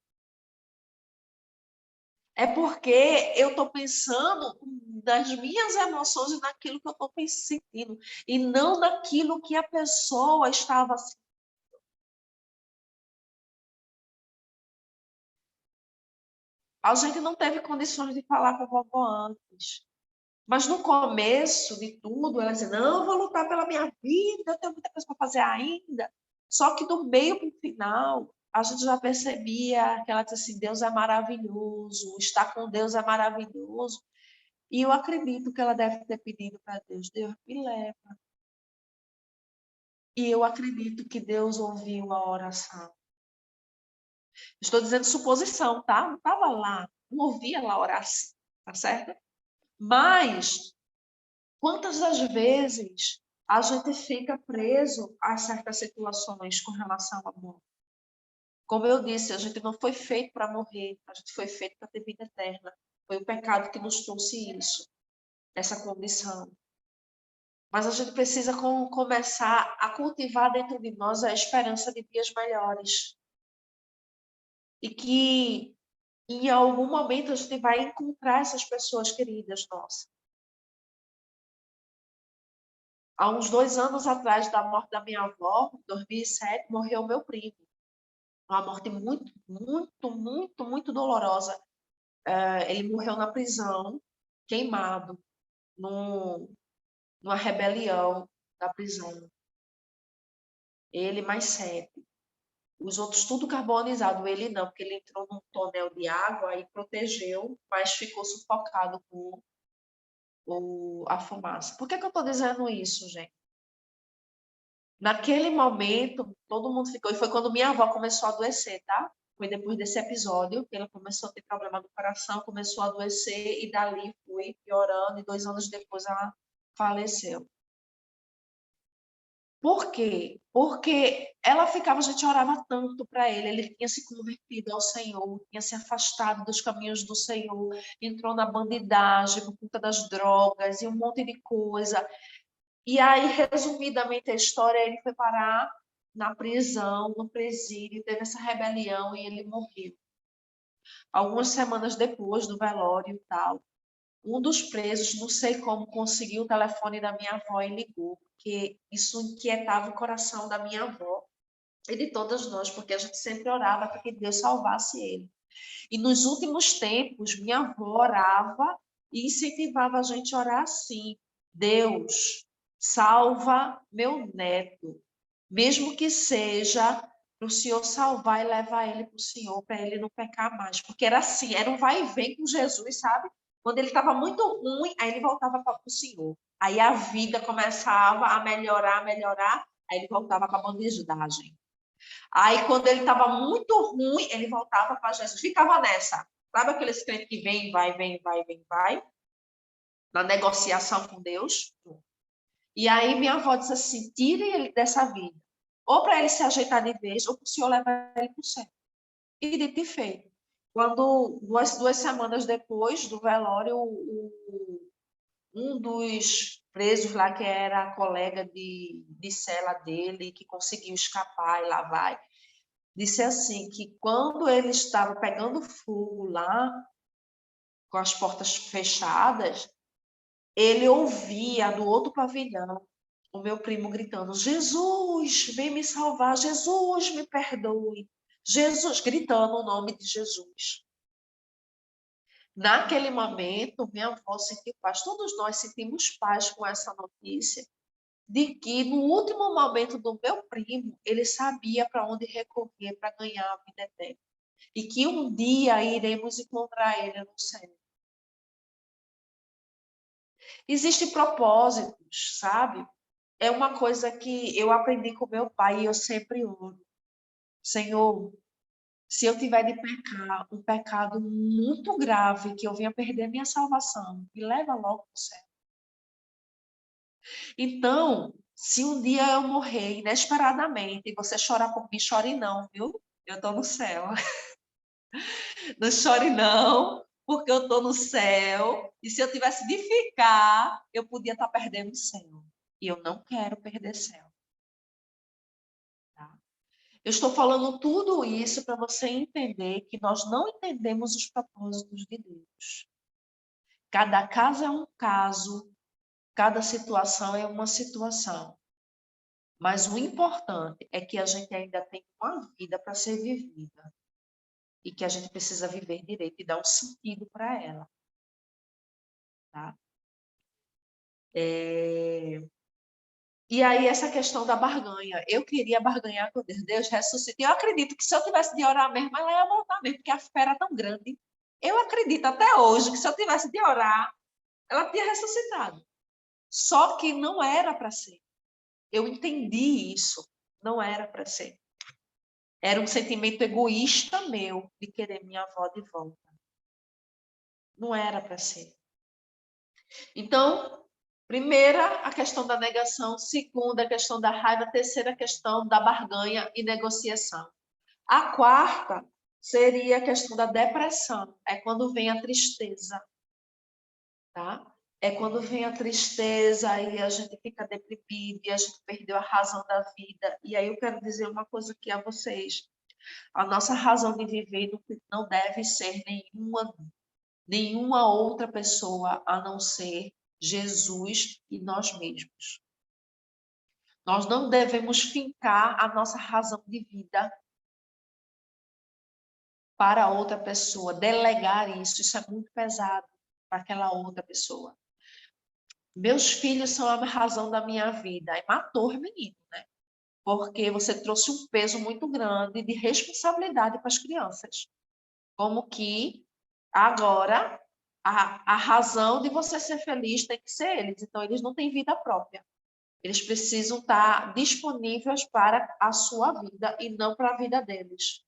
É porque eu estou pensando nas minhas emoções e naquilo que eu estou sentindo, e não naquilo que a pessoa estava sentindo. A gente não teve condições de falar com a vovó antes. Mas no começo de tudo, ela dizia, não, eu vou lutar pela minha vida, eu tenho muita coisa para fazer ainda. Só que do meio para o final, a gente já percebia que ela disse assim, Deus é maravilhoso, estar com Deus é maravilhoso. E eu acredito que ela deve ter pedido para Deus, Deus me leva. E eu acredito que Deus ouviu a oração. Estou dizendo suposição, tá? Não estava lá, não ouvia ela orar assim, tá certo? Mas, quantas das vezes a gente fica preso a certas situações com relação ao amor? Como eu disse, a gente não foi feito para morrer, a gente foi feito para ter vida eterna. Foi o pecado que nos trouxe isso, essa condição. Mas a gente precisa começar a cultivar dentro de nós a esperança de dias melhores. E que em algum momento a gente vai encontrar essas pessoas queridas nossas. Há uns 2 anos atrás da morte da minha avó, em 2007, morreu meu primo. Uma morte muito, muito, muito, muito dolorosa. Ele morreu na prisão, queimado, numa rebelião da prisão. Ele mais 7. Os outros tudo carbonizado, ele não, porque ele entrou num tonel de água e protegeu, mas ficou sufocado com a fumaça. Por que eu estou dizendo isso, gente? Naquele momento, todo mundo ficou, e foi quando minha avó começou a adoecer, tá? Foi depois desse episódio que ela começou a ter problema do coração, começou a adoecer, e dali foi piorando, e 2 anos depois ela faleceu. Por quê? Porque ela ficava, a gente orava tanto para ele tinha se convertido ao Senhor, tinha se afastado dos caminhos do Senhor, entrou na bandidagem por conta das drogas e um monte de coisa. E aí, resumidamente a história, ele foi parar na prisão, no presídio, teve essa rebelião e ele morreu. Algumas semanas depois do velório e tal, um dos presos, não sei como, conseguiu o telefone da minha avó e ligou, porque isso inquietava o coração da minha avó e de todas nós, porque a gente sempre orava para que Deus salvasse ele. E nos últimos tempos, minha avó orava e incentivava a gente a orar assim: Deus, salva meu neto, mesmo que seja para o Senhor salvar e levar ele para o Senhor, para ele não pecar mais. Porque era assim, era um vai e vem com Jesus, sabe? Quando ele estava muito ruim, aí ele voltava para o Senhor. Aí a vida começava a melhorar, aí ele voltava para a bandidagem. Aí quando ele estava muito ruim, ele voltava para Jesus. Ficava nessa. Sabe aqueles crentes que vem, vai, na negociação com Deus? E aí minha avó disse assim, tire ele dessa vida. Ou para ele se ajeitar de vez, ou para o Senhor levar ele para o céu. E dito e feito. Quando, duas semanas depois do velório, um dos presos lá, que era colega de cela dele, que conseguiu escapar e lá vai, disse assim, que quando ele estava pegando fogo lá, com as portas fechadas, ele ouvia do outro pavilhão o meu primo gritando, Jesus, vem me salvar, Jesus, me perdoe. Jesus, gritando o nome de Jesus. Naquele momento, minha avó sentiu paz. Todos nós sentimos paz com essa notícia de que no último momento do meu primo, ele sabia para onde recorrer para ganhar a vida eterna. E que um dia iremos encontrar ele no céu. Existem propósitos, sabe? É uma coisa que eu aprendi com meu pai e eu sempre oro. Senhor, se eu tiver de pecar um pecado muito grave, que eu venha perder minha salvação, me leva logo para o céu. Então, se um dia eu morrer inesperadamente e você chorar por mim, chore não, viu? Eu estou no céu. Não chore não, porque eu estou no céu. E se eu tivesse de ficar, eu podia estar perdendo o céu. E eu não quero perder céu. Tá? Eu estou falando tudo isso para você entender que nós não entendemos os propósitos de Deus. Cada caso é um caso, cada situação é uma situação. Mas o importante é que a gente ainda tem uma vida para ser vivida. E que a gente precisa viver direito e dar um sentido para ela. Tá? E aí, essa questão da barganha. Eu queria barganhar com Deus. Deus ressuscita. Eu acredito que se eu tivesse de orar mesmo, ela ia voltar mesmo, porque a fé era tão grande. Eu acredito até hoje que se eu tivesse de orar, ela tinha ressuscitado. Só que não era para ser. Eu entendi isso. Não era para ser. Era um sentimento egoísta meu de querer minha avó de volta. Não era para ser. Então, primeira, a questão da negação. Segunda, a questão da raiva. Terceira, a questão da barganha e negociação. A quarta seria a questão da depressão. É quando vem a tristeza. Tá? É quando vem a tristeza e a gente fica deprimido e a gente perdeu a razão da vida. E aí eu quero dizer uma coisa aqui a vocês. A nossa razão de viver não deve ser nenhuma outra pessoa a não ser Jesus e nós mesmos. Nós não devemos fincar a nossa razão de vida para outra pessoa, delegar isso é muito pesado para aquela outra pessoa. Meus filhos são a razão da minha vida. Aí matou o menino, né? Porque você trouxe um peso muito grande de responsabilidade para as crianças. Como que agora a razão de você ser feliz tem que ser eles. Então, eles não têm vida própria. Eles precisam estar disponíveis para a sua vida e não para a vida deles.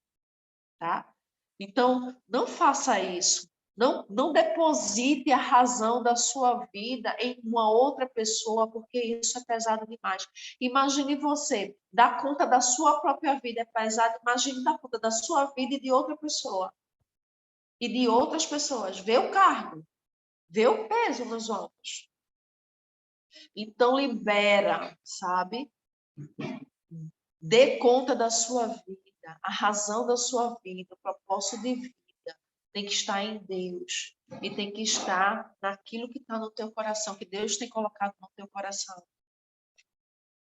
Tá? Então, não faça isso. Não deposite a razão da sua vida em uma outra pessoa, porque isso é pesado demais. Imagine você dar conta da sua própria vida, é pesado. Imagine dar conta da sua vida e de outra pessoa. E de outras pessoas. Vê o cargo, vê o peso nos ombros. Então, libera, sabe? Dê conta da sua vida, a razão da sua vida, o propósito de vida. Tem que estar em Deus e tem que estar naquilo que está no teu coração, que Deus tem colocado no teu coração.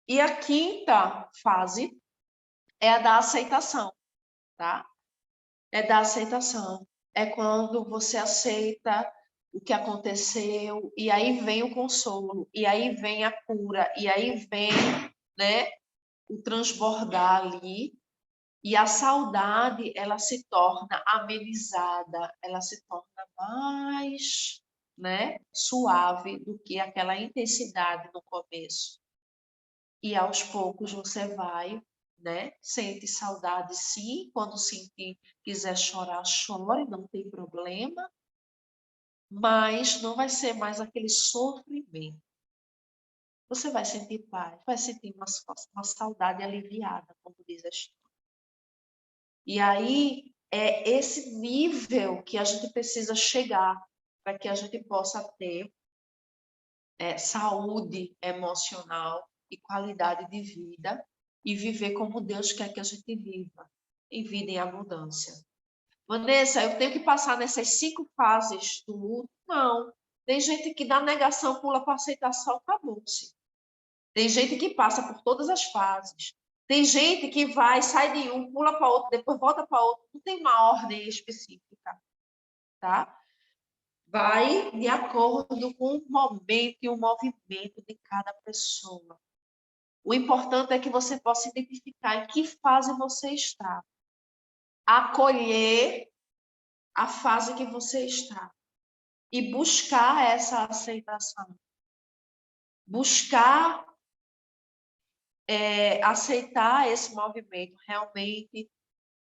E a quinta fase é a da aceitação, tá? É da aceitação. É quando você aceita o que aconteceu, e aí vem o consolo, e aí vem a cura, e aí vem, né, o transbordar ali. E a saudade, ela se torna amenizada, ela se torna mais, né, suave do que aquela intensidade no começo. E aos poucos você vai, né, sente saudade sim, quando sentir, quiser chorar, chore, não tem problema, mas não vai ser mais aquele sofrimento. Você vai sentir paz, vai sentir uma saudade aliviada, como diz a história. E aí é esse nível que a gente precisa chegar para que a gente possa ter saúde emocional e qualidade de vida e viver como Deus quer que a gente viva, em vida em abundância. Vanessa, eu tenho que passar nessas 5 fases do luto? Não. Tem gente que da negação pula para a aceitação, acabou-se. Tem gente que passa por todas as fases. Tem gente que vai, sai de um, pula para outro, depois volta para outro. Não tem uma ordem específica, tá? Vai de acordo com o momento e o movimento de cada pessoa. O importante é que você possa identificar em que fase você está. Acolher a fase que você está. E buscar essa aceitação. Buscar aceitar esse movimento. Realmente,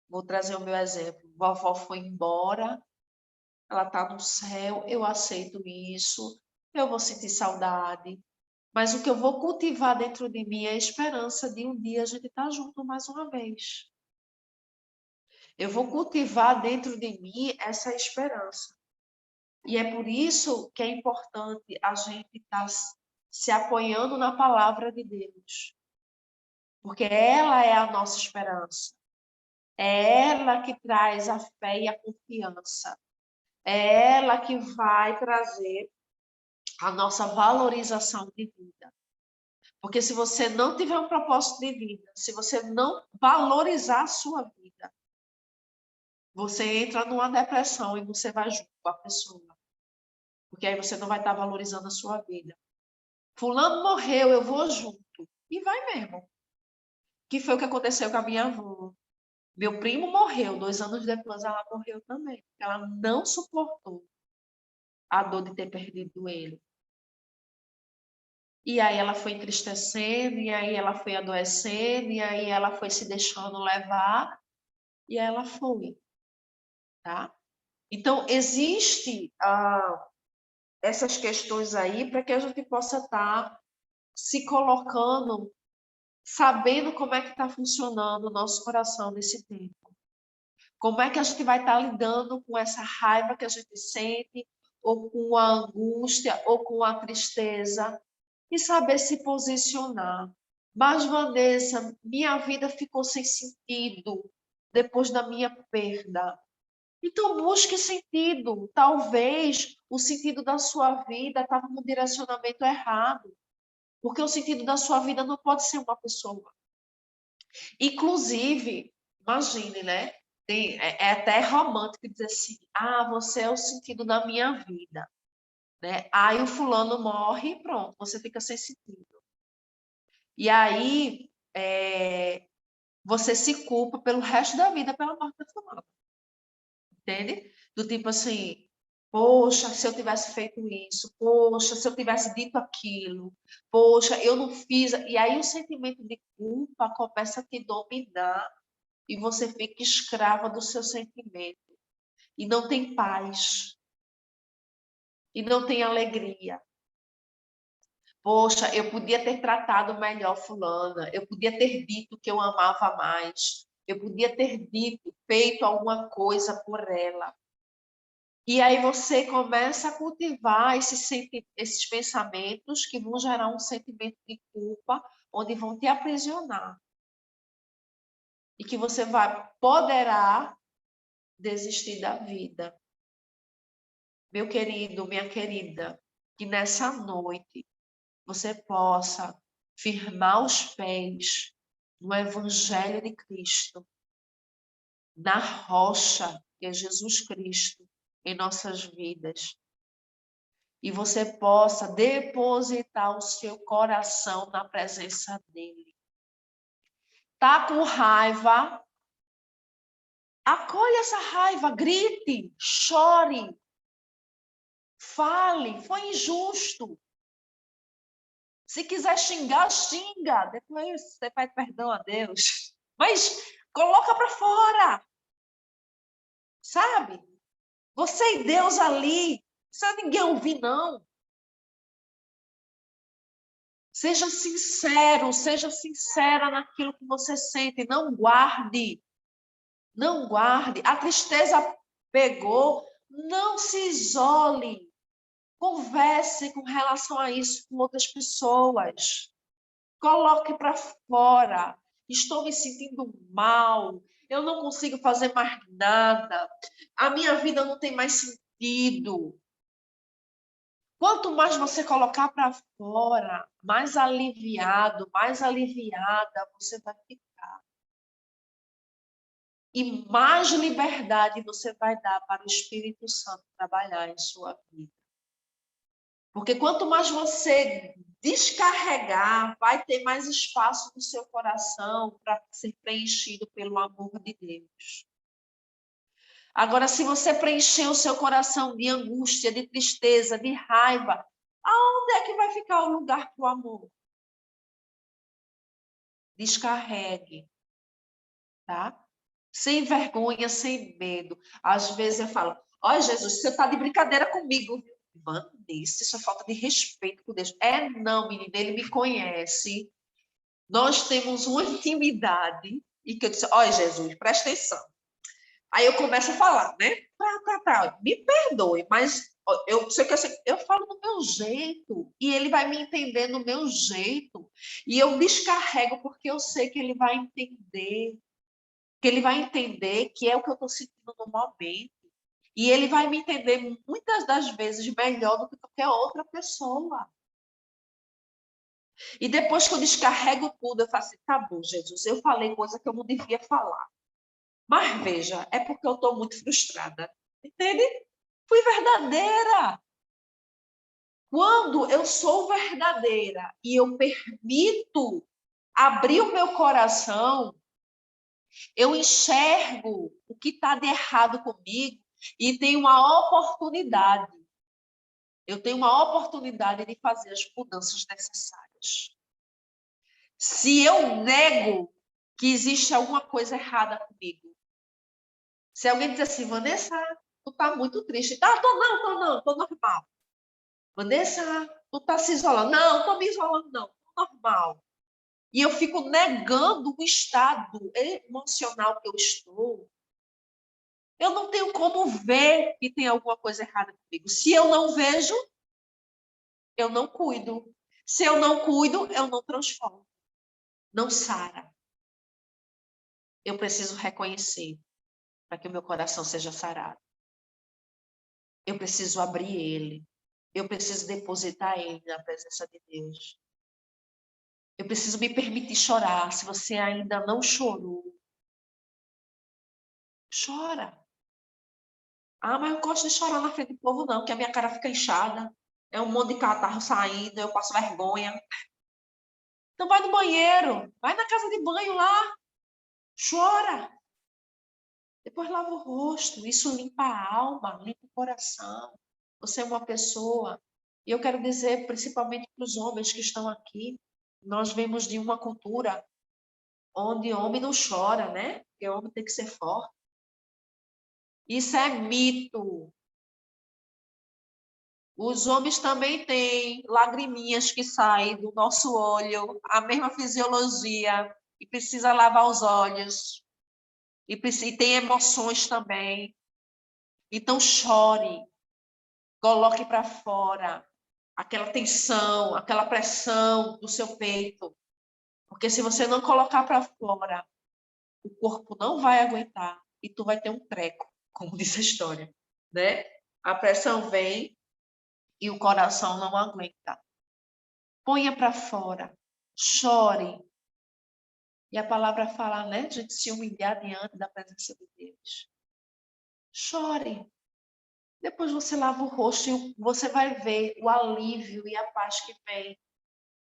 vou trazer o meu exemplo. Vovó foi embora, ela está no céu, eu aceito isso, eu vou sentir saudade. Mas o que eu vou cultivar dentro de mim é a esperança de um dia a gente estar junto mais uma vez. Eu vou cultivar dentro de mim essa esperança. E é por isso que é importante a gente estar se apoiando na palavra de Deus. Porque ela é a nossa esperança. É ela que traz a fé e a confiança. É ela que vai trazer a nossa valorização de vida. Porque se você não tiver um propósito de vida, se você não valorizar a sua vida, você entra numa depressão e você vai junto com a pessoa. Porque aí você não vai estar valorizando a sua vida. Fulano morreu, eu vou junto. E vai mesmo. Que foi o que aconteceu com a minha avó. Meu primo morreu, 2 anos depois ela morreu também. Ela não suportou a dor de ter perdido ele. E aí ela foi entristecendo, e aí ela foi adoecendo, e aí ela foi se deixando levar, e ela foi, tá? Então, existe essas questões aí para que a gente possa estar se colocando, sabendo como é que está funcionando o nosso coração nesse tempo. Como é que a gente vai estar lidando com essa raiva que a gente sente, ou com a angústia, ou com a tristeza, e saber se posicionar. Mas, Vanessa, minha vida ficou sem sentido depois da minha perda. Então, busque sentido. Talvez o sentido da sua vida estava no direcionamento errado. Porque o sentido da sua vida não pode ser uma pessoa. Inclusive, imagine, né? É até romântico dizer assim, você é o sentido da minha vida. Né? Aí o fulano morre e pronto, você fica sem sentido. E aí você se culpa pelo resto da vida pela morte da fulana. Entende? Do tipo assim, poxa, se eu tivesse feito isso, poxa, se eu tivesse dito aquilo, poxa, eu não fiz. E aí o sentimento de culpa começa a te dominar e você fica escrava do seu sentimento. E não tem paz. e não tem alegria. Poxa, eu podia ter tratado melhor fulana, eu podia ter dito que eu amava mais, eu podia ter dito, feito alguma coisa por ela. E aí você começa a cultivar esses pensamentos que vão gerar um sentimento de culpa, onde vão te aprisionar. E que você poderá desistir da vida. Meu querido, minha querida, que nessa noite você possa firmar os pés no Evangelho de Cristo, na rocha que é Jesus Cristo em nossas vidas. E você possa depositar o seu coração na presença dele. Tá com raiva? Acolhe essa raiva, grite, chore, fale, foi injusto. Se quiser xingar, xinga. Depois você pede perdão a Deus. Mas coloca para fora. Sabe? Você e Deus ali. Não precisa ninguém ouvir, não. Seja sincero, seja sincera naquilo que você sente. Não guarde. Não guarde. A tristeza pegou. Não se isole. Converse com relação a isso com outras pessoas. Coloque para fora. Estou me sentindo mal. Eu não consigo fazer mais nada. A minha vida não tem mais sentido. Quanto mais você colocar para fora, mais aliviado, mais aliviada você vai ficar. E mais liberdade você vai dar para o Espírito Santo trabalhar em sua vida. Porque quanto mais você descarregar, vai ter mais espaço no seu coração para ser preenchido pelo amor de Deus. Agora, se você preencher o seu coração de angústia, de tristeza, de raiva, aonde é que vai ficar o lugar para o amor? Descarregue, tá? Sem vergonha, sem medo. Às vezes eu falo, ó Jesus, você está de brincadeira comigo. Mano, isso é falta de respeito com Deus. Não, menina, ele me conhece. Nós temos uma intimidade. E que eu disse, ó Jesus, presta atenção. Aí eu começo a falar, né? Me perdoe, mas eu falo do meu jeito. E ele vai me entender no meu jeito. E eu descarrego porque eu sei que ele vai entender. Que ele vai entender que é o que eu estou sentindo no momento. E ele vai me entender muitas das vezes melhor do que qualquer outra pessoa. E depois que eu descarrego tudo, eu falo assim, tá bom, Jesus, eu falei coisa que eu não devia falar. Mas veja, é porque eu estou muito frustrada. Entende? Fui verdadeira. Quando eu sou verdadeira e eu permito abrir o meu coração, eu enxergo o que está de errado comigo e tenho uma oportunidade. Eu tenho uma oportunidade de fazer as mudanças necessárias. Se eu nego que existe alguma coisa errada comigo, se alguém diz assim, Vanessa, tu tá muito triste. Ah, tô normal. Vanessa, tu tá se isolando. Não, tô me isolando, não, tô normal. E eu fico negando o estado emocional que eu estou. Eu não tenho como ver que tem alguma coisa errada comigo. Se eu não vejo, eu não cuido. Se eu não cuido, eu não transformo. Não sara. Eu preciso reconhecer para que o meu coração seja sarado. Eu preciso abrir ele. Eu preciso depositar ele na presença de Deus. Eu preciso me permitir chorar. Se você ainda não chorou, chora. Ah, mas eu gosto de chorar na frente do povo, não, porque a minha cara fica inchada. É um monte de catarro saindo, eu passo vergonha. Então vai no banheiro, vai na casa de banho lá, chora. Depois lava o rosto, isso limpa a alma, limpa o coração. Você é uma pessoa. E eu quero dizer, principalmente para os homens que estão aqui, nós vemos de uma cultura onde homem não chora, né? Porque homem tem que ser forte. Isso é mito. Os homens também têm lagriminhas que saem do nosso olho, a mesma fisiologia, e precisa lavar os olhos, e tem emoções também. Então, chore, coloque para fora aquela tensão, aquela pressão do seu peito, porque se você não colocar para fora, o corpo não vai aguentar e tu vai ter um treco, como diz a história, né? A pressão vem e o coração não aguenta. Ponha para fora, chore. E a palavra fala, né? A gente se humilhar diante da presença de Deus. Chore. Depois você lava o rosto e você vai ver o alívio e a paz que vem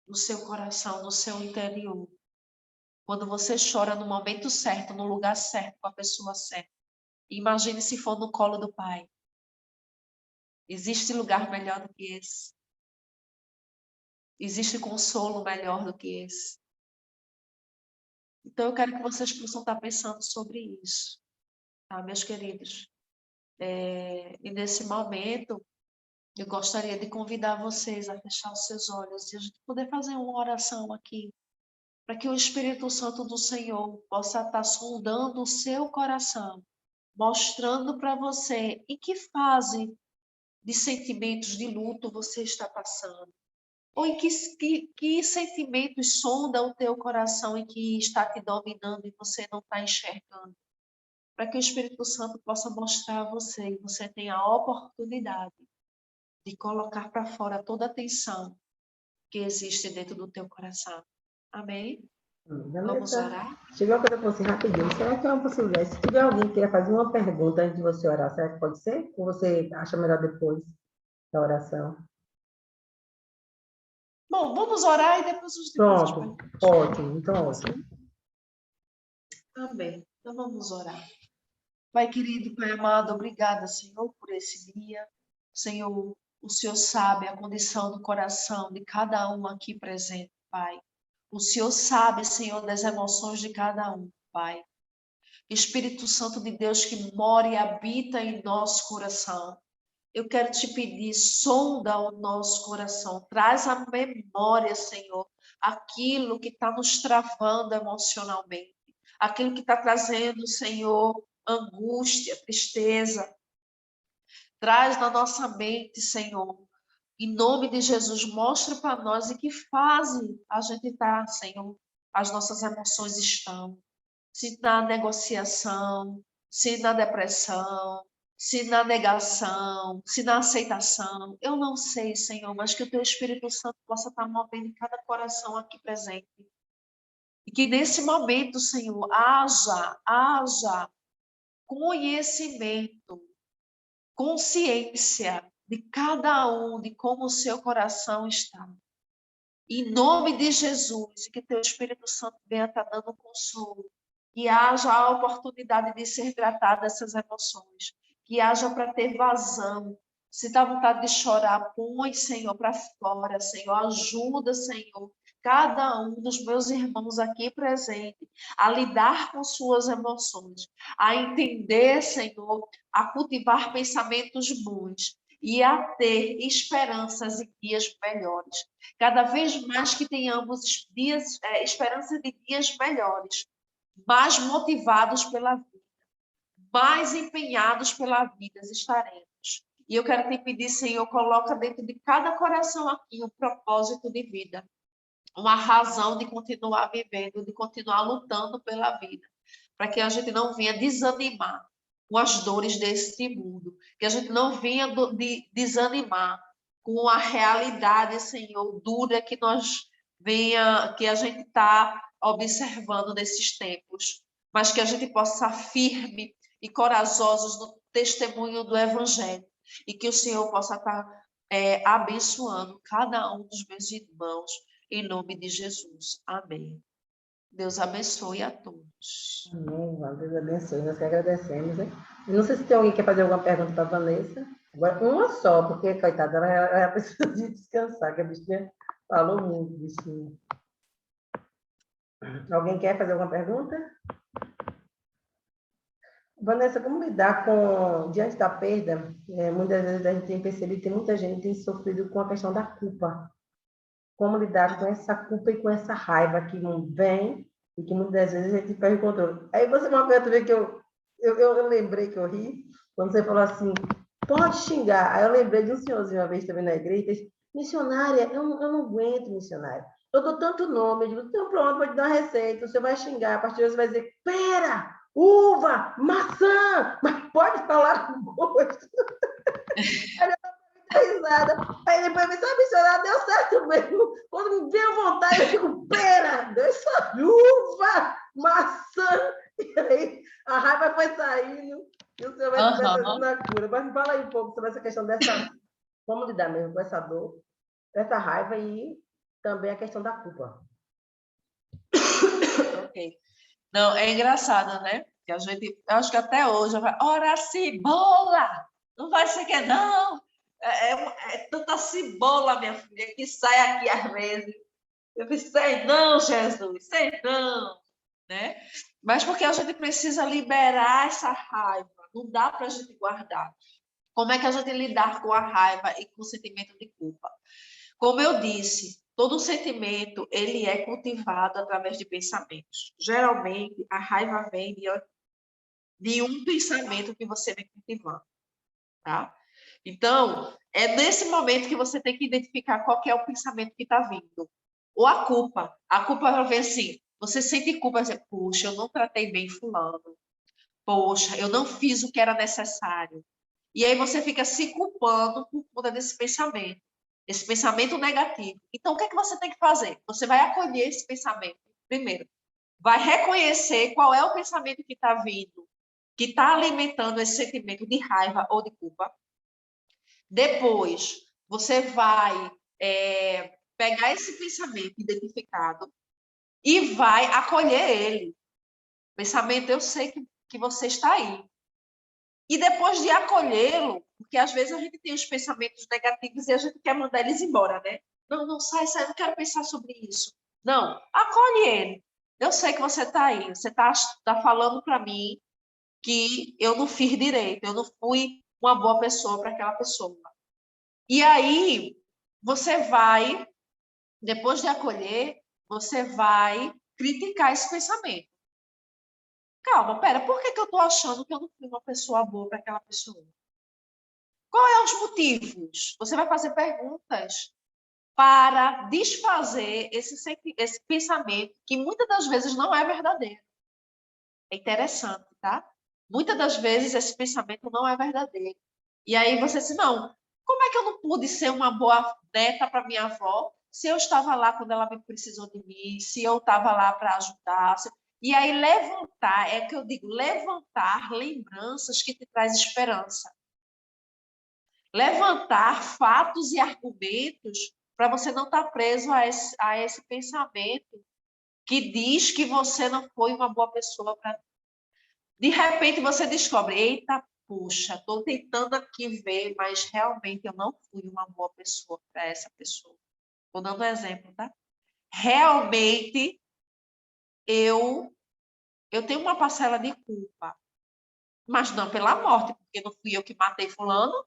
no seu coração, no seu interior. Quando você chora no momento certo, no lugar certo, com a pessoa certa. Imagine se for no colo do Pai. Existe lugar melhor do que esse? Existe consolo melhor do que esse? Então, eu quero que vocês possam estar pensando sobre isso, tá, meus queridos? E nesse momento, eu gostaria de convidar vocês a fechar os seus olhos e a gente poder fazer uma oração aqui, para que o Espírito Santo do Senhor possa estar sondando o seu coração, mostrando para você em que fase de sentimentos de luto você está passando. Ou em que sentimentos sonda o teu coração e que está te dominando e você não está enxergando? Para que o Espírito Santo possa mostrar a você e você tenha a oportunidade de colocar para fora toda a tensão que existe dentro do teu coração. Amém? Vamos Vanessa, orar? chegou uma coisa para você rapidinho. Será que é uma possibilidade? Se tiver alguém que queira fazer uma pergunta antes de você orar, será que pode ser? Ou você acha melhor depois da oração? Bom, vamos orar e depois as Pronto, perguntas. ótimo, então ótimo. Amém. Então vamos orar. Pai querido, Pai amado, obrigada, Senhor, por esse dia. Senhor, o Senhor sabe a condição do coração de cada um aqui presente, Pai. O Senhor sabe, Senhor, das emoções de cada um, Pai. Espírito Santo de Deus que mora e habita em nosso coração. Eu quero te pedir, sonda o nosso coração, traz à memória, Senhor, aquilo que está nos travando emocionalmente, aquilo que está trazendo, Senhor, angústia, tristeza. Traz na nossa mente, Senhor, em nome de Jesus, mostra para nós em que fase a gente está, Senhor, as nossas emoções estão. Se na negociação, se na depressão, se na negação, se na aceitação. Eu não sei, Senhor, mas que o teu Espírito Santo possa estar movendo em cada coração aqui presente. E que nesse momento, Senhor, haja conhecimento, consciência de cada um, de como o seu coração está. Em nome de Jesus, que teu Espírito Santo venha estar dando consolo, que haja a oportunidade de ser tratada essas emoções, que haja para ter vazão. Se dá vontade de chorar, põe, Senhor, para fora, Senhor, ajuda, Senhor, cada um dos meus irmãos aqui presente a lidar com suas emoções, a entender, Senhor, a cultivar pensamentos bons e a ter esperanças e dias melhores. Cada vez mais que tenhamos dias, esperança de dias melhores, mais motivados pela vida, mais empenhados pela vida estaremos. E eu quero te pedir, Senhor, coloca dentro de cada coração aqui um propósito de vida, uma razão de continuar vivendo, de continuar lutando pela vida, para que a gente não venha desanimar com as dores deste mundo, que a gente não venha desanimar com a realidade, Senhor, dura que que a gente está observando nesses tempos, mas que a gente possa estar firme e corajosos no testemunho do Evangelho, e que o Senhor possa estar abençoando cada um dos meus irmãos, em nome de Jesus. Amém. Deus abençoe a todos. Amém, Deus abençoe. Nós que agradecemos, né? E não sei se tem alguém que quer fazer alguma pergunta para a Vanessa. Agora, uma só, porque, coitada, ela precisa de descansar, que a bichinha falou muito, bichinha. Alguém quer fazer alguma pergunta? Vanessa, como lidar com, diante da perda, muitas vezes a gente tem percebido que muita gente tem sofrido com a questão da culpa. Como lidar com essa culpa e com essa raiva que não vem e que muitas vezes a gente perde o controle. Aí você uma pergunta que eu lembrei que eu ri, quando você falou assim, pode xingar. Aí eu lembrei de um senhorzinho uma vez também na igreja, disse, missionária, eu não aguento missionária. Eu dou tanto nome, eu digo, então pronto, vou te dar uma receita, você vai xingar, a partir de hoje você vai dizer, pera, uva, maçã, mas pode falar com gosto. Risada. Aí depois me sabe, missionária, deu certo mesmo. Quando me deu vontade, eu digo, pera, deixa uva, maçã. E aí a raiva foi saindo e o senhor vai se Aham. na cura. Mas fala aí um pouco sobre essa questão dessa, como lidar mesmo com essa dor, essa raiva e também a questão da culpa. Ok. Não, é engraçado, né? Que a gente, eu acho que até hoje, eu falo, ora cebola! Não vai ser que não! É tanta cebola, minha filha, que sai aqui às vezes. Eu disse, sei não, Jesus, sei não, né? Mas porque a gente precisa liberar essa raiva, não dá para a gente guardar. Como é que a gente lidar com a raiva e com o sentimento de culpa? Como eu disse, todo sentimento ele é cultivado através de pensamentos. Geralmente, a raiva vem de um pensamento que você vem cultivando, tá? Então, é nesse momento que você tem que identificar qual que é o pensamento que está vindo. Ou a culpa. A culpa vai ver assim, você sente culpa, você, poxa, eu não tratei bem fulano. Poxa, eu não fiz o que era necessário. E aí você fica se culpando por conta desse pensamento, esse pensamento negativo. Então, o que é que você tem que fazer? Você vai acolher esse pensamento, primeiro. Vai reconhecer qual é o pensamento que está vindo, que está alimentando esse sentimento de raiva ou de culpa. Depois, você vai pegar esse pensamento identificado e vai acolher ele. Pensamento, eu sei que você está aí. E depois de acolhê-lo, porque às vezes a gente tem os pensamentos negativos e a gente quer mandar eles embora, né? Não, não, sai, não quero pensar sobre isso. Não, acolhe ele. Eu sei que você está aí, você está falando para mim que eu não fiz direito, eu não fui uma boa pessoa para aquela pessoa. E aí, você vai, depois de acolher, você vai criticar esse pensamento. Calma, pera, por que eu estou achando que eu não fui uma pessoa boa para aquela pessoa? Qual é os motivos? Você vai fazer perguntas para desfazer esse pensamento que muitas das vezes não é verdadeiro. É interessante, tá? Muitas das vezes esse pensamento não é verdadeiro. E aí você diz, não, como é que eu não pude ser uma boa neta para minha avó se eu estava lá quando ela me precisou de mim, se eu estava lá para ajudar? E aí levantar, é que eu digo, levantar lembranças que te traz esperança. Levantar fatos e argumentos para você não estar preso a esse pensamento que diz que você não foi uma boa pessoa para. De repente você descobre, eita, puxa, estou tentando aqui ver, mas realmente eu não fui uma boa pessoa para essa pessoa. Estou dando um exemplo, tá? Realmente eu tenho uma parcela de culpa, mas não pela morte, porque não fui eu que matei fulano,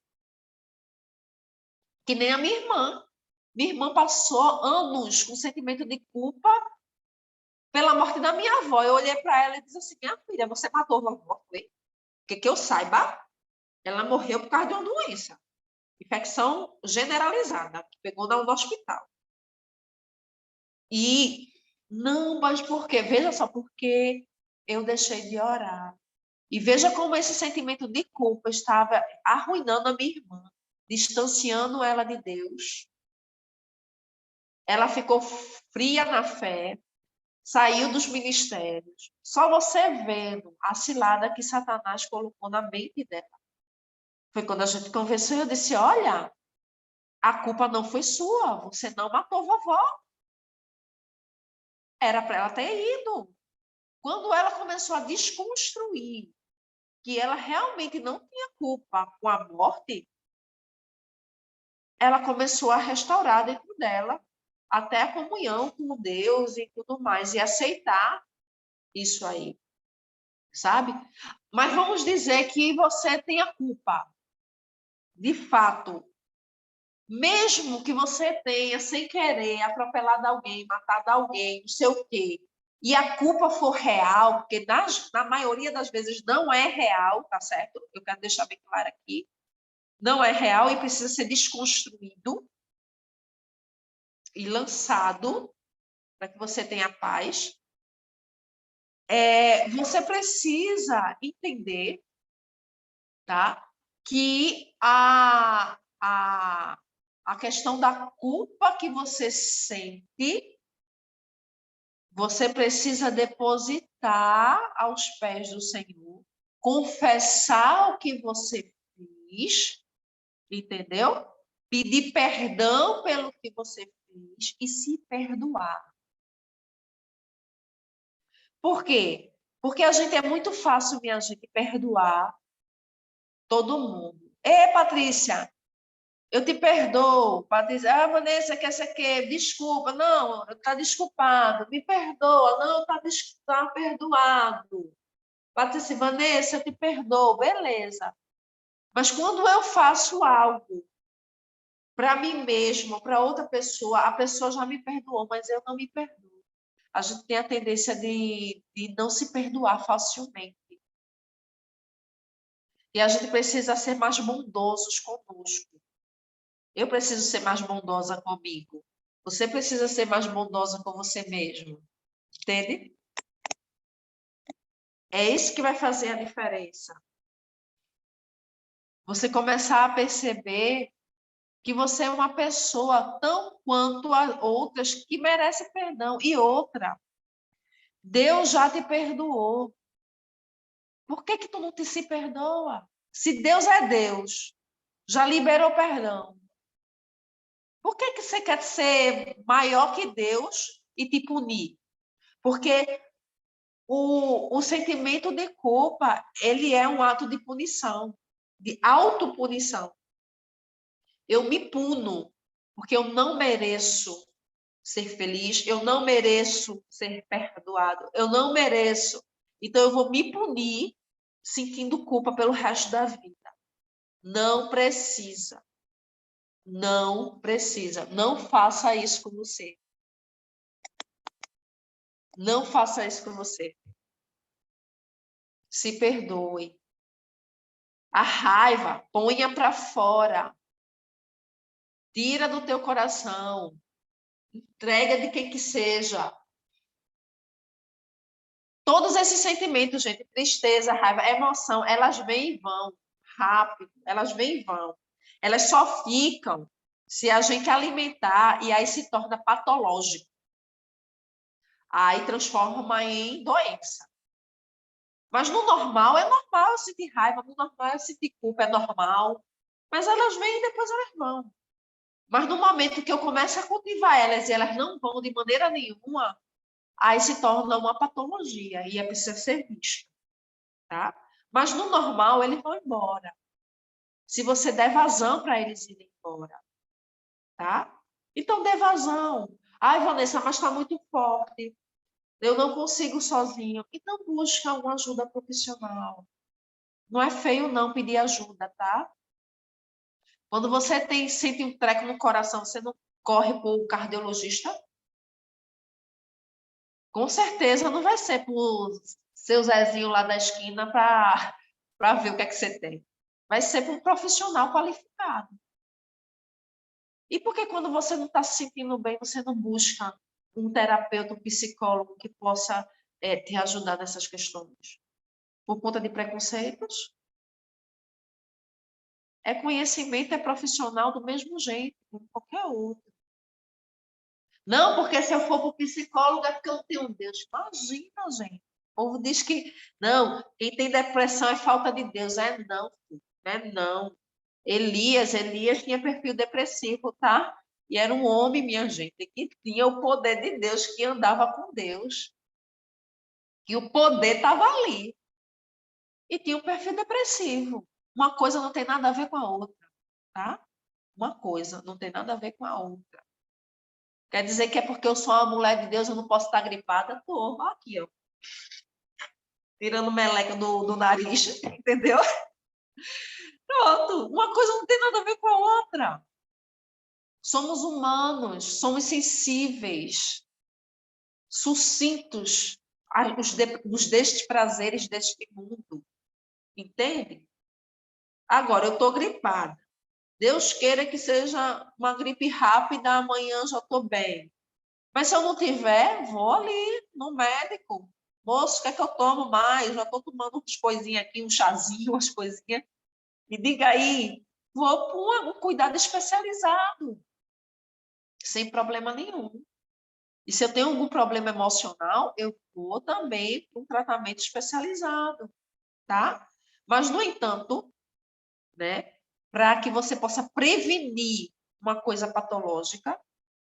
que nem a minha irmã. Minha irmã passou anos com sentimento de culpa pela morte da minha avó. Eu olhei para ela e disse assim, minha filha, você matou a vovó, foi? Porque que eu saiba, ela morreu por causa de uma doença. Infecção generalizada, que pegou no hospital. E, não, mas por quê? Veja só, porque eu deixei de orar. E veja como esse sentimento de culpa estava arruinando a minha irmã, distanciando ela de Deus. Ela ficou fria na fé, saiu dos ministérios. Só você vendo a cilada que Satanás colocou na mente dela. Foi quando a gente conversou e eu disse, olha, a culpa não foi sua, você não matou vovó. Era para ela ter ido. Quando ela começou a desconstruir que ela realmente não tinha culpa com a morte, ela começou a restaurar dentro dela até a comunhão com Deus e tudo mais, e aceitar isso aí. sabe? Mas vamos dizer que você tem a culpa, de fato. Mesmo que você tenha, sem querer, atropelado alguém, matado alguém, não sei o quê, e a culpa for real, porque na maioria das vezes não é real, tá certo? Eu quero deixar bem claro aqui. Não é real e precisa ser desconstruído e lançado para que você tenha paz. Você precisa entender, tá? Que a questão da culpa que você sente, você precisa depositar aos pés do Senhor, confessar o que você fez, entendeu? Pedir perdão pelo que você fez e se perdoar. Por quê? Porque a gente é muito fácil, minha gente, perdoar todo mundo. Ei, Patrícia, eu te perdoo. Patrícia, Vanessa, que essa aqui, desculpa. Não, está desculpado. Me perdoa. Não, está perdoado. Patrícia, Vanessa, eu te perdoo. Beleza. Mas quando eu faço algo para mim mesmo, para outra pessoa, a pessoa já me perdoou, mas eu não me perdoo. A gente tem a tendência de não se perdoar facilmente. E a gente precisa ser mais bondosos conosco. Eu preciso ser mais bondosa comigo. Você precisa ser mais bondosa com você mesmo. Entende? É isso que vai fazer a diferença. Você começar a perceber que você é uma pessoa tão quanto as outras que merece perdão. E outra, Deus já te perdoou. Por que tu não se perdoa? Se Deus é Deus, já liberou perdão. Por que você quer ser maior que Deus e te punir? Porque o sentimento de culpa, ele é um ato de punição, de autopunição. Eu me puno, porque eu não mereço ser feliz, eu não mereço ser perdoado, eu não mereço. Então, eu vou me punir sentindo culpa pelo resto da vida. Não precisa. Não precisa. Não faça isso com você. Não faça isso com você. Se perdoe. A raiva, ponha para fora. Tira do teu coração. Entrega de quem que seja. Todos esses sentimentos, gente, tristeza, raiva, emoção, elas vêm e vão rápido, elas vêm e vão. Elas só ficam se a gente alimentar e aí se torna patológico. Aí transforma em doença. Mas no normal, é normal eu sentir raiva, no normal eu sentir culpa, é normal. Mas elas vêm e depois elas vão. Mas no momento que eu começo a cultivar elas e elas não vão de maneira nenhuma, aí se torna uma patologia e é preciso ser visto, tá? Mas no normal, eles vão embora. Se você der vazão para eles irem embora, tá? Então, dê vazão. Ai, Vanessa, mas está muito forte. Eu não consigo sozinho. Então, busca uma ajuda profissional. Não é feio não pedir ajuda, tá? Quando você sente um treco no coração, você não corre para o cardiologista? Com certeza não vai ser para o seu Zezinho lá da esquina para ver o que é que você tem. Vai ser para um profissional qualificado. E por que quando você não está se sentindo bem, você não busca um terapeuta, um psicólogo que possa te ajudar nessas questões? Por conta de preconceitos? É conhecimento, é profissional do mesmo jeito, como qualquer outro. Não, porque se eu for para o psicólogo é porque eu não tenho Deus. Imagina, gente. O povo diz que, não, quem tem depressão é falta de Deus. Não, filho, não. Elias tinha perfil depressivo, tá? E era um homem, minha gente, que tinha o poder de Deus, que andava com Deus. Que o poder estava ali. E tinha um perfil depressivo. Uma coisa não tem nada a ver com a outra, tá? Uma coisa não tem nada a ver com a outra. Quer dizer que é porque eu sou uma mulher de Deus, eu não posso estar gripada? Tô, aqui, ó. tirando meleca do nariz, entendeu? Pronto, uma coisa não tem nada a ver com a outra. Somos humanos, somos sensíveis, sucintos dos destes prazeres deste mundo, entende? Agora, eu estou gripada. Deus queira que seja uma gripe rápida, amanhã já estou bem. Mas se eu não tiver, vou ali no médico. Moço, o que é que eu tomo mais? Já estou tomando umas coisinhas aqui, um chazinho, umas coisinhas. Me diga aí, vou para um cuidado especializado, sem problema nenhum. E se eu tenho algum problema emocional, eu vou também para um tratamento especializado, tá? Mas, no entanto, né, para que você possa prevenir uma coisa patológica,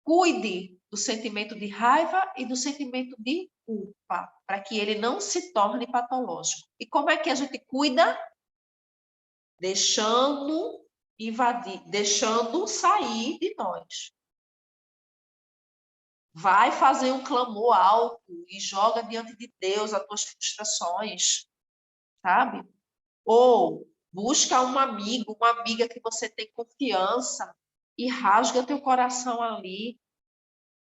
cuide do sentimento de raiva e do sentimento de culpa, para que ele não se torne patológico. E como é que a gente cuida? Deixando invadir, deixando sair de nós. Vai fazer um clamor alto e joga diante de Deus as tuas frustrações, sabe? Ou busca um amigo, uma amiga que você tem confiança e rasga teu coração ali,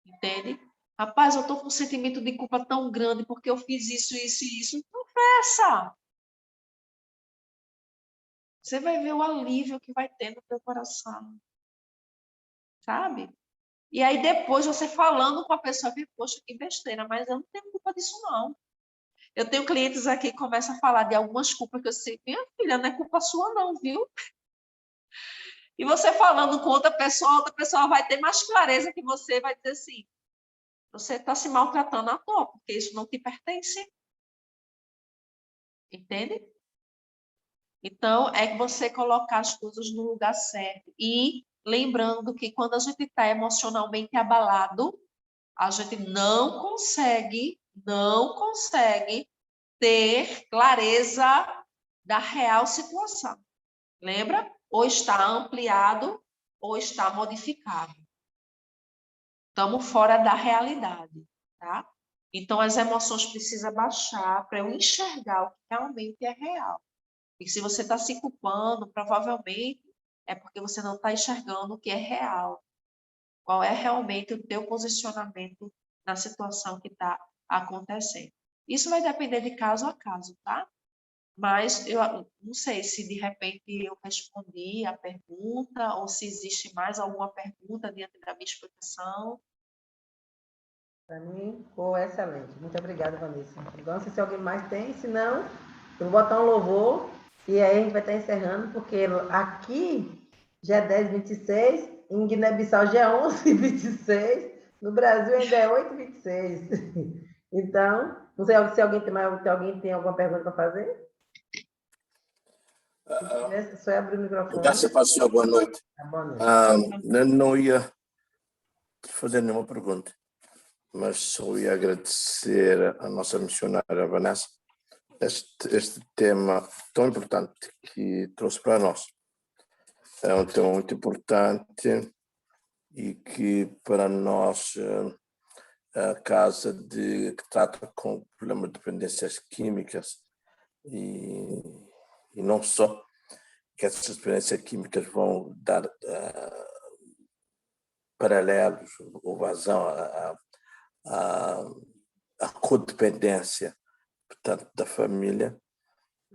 entende? Rapaz, eu estou com um sentimento de culpa tão grande porque eu fiz isso, isso e isso. Confessa! Você vai ver o alívio que vai ter no teu coração, sabe? E aí depois você falando com a pessoa, poxa, que besteira, mas eu não tenho culpa disso não. Eu tenho clientes aqui que começam a falar de algumas culpas que eu sei, minha filha, não é culpa sua não, viu? E você falando com outra pessoa vai ter mais clareza que você, vai dizer assim, você está se maltratando à toa, porque isso não te pertence. Entende? Então, é que você colocar as coisas no lugar certo. E lembrando que quando a gente está emocionalmente abalado, a gente não consegue ter clareza da real situação. Lembra? Ou está ampliado ou está modificado. Estamos fora da realidade, tá? Então, as emoções precisam baixar para eu enxergar o que realmente é real. E se você está se culpando, provavelmente é porque você não está enxergando o que é real. Qual é realmente o teu posicionamento na situação que está acontecendo. Isso vai depender de caso a caso, tá? Mas eu não sei se de repente eu respondi a pergunta ou se existe mais alguma pergunta diante da minha explicação. Para mim, ficou excelente. Muito obrigada, Vanessa. Não sei se alguém mais tem, se não, eu vou botar um louvor e aí a gente vai estar encerrando, porque aqui já é 10h26, em Guiné-Bissau já é 11h26, no Brasil ainda é 8h26. Então, não sei se alguém tem alguma pergunta para fazer. Se só abrir o microfone. Graças a Senhor, boa noite. Boa noite. Não ia fazer nenhuma pergunta, mas só ia agradecer à nossa missionária Vanessa este tema tão importante que trouxe para nós. É um tema muito importante e que para nós a casa que trata com problemas de dependências químicas e não só, que essas dependências químicas vão dar paralelos ou vazão à codependência, portanto, da família.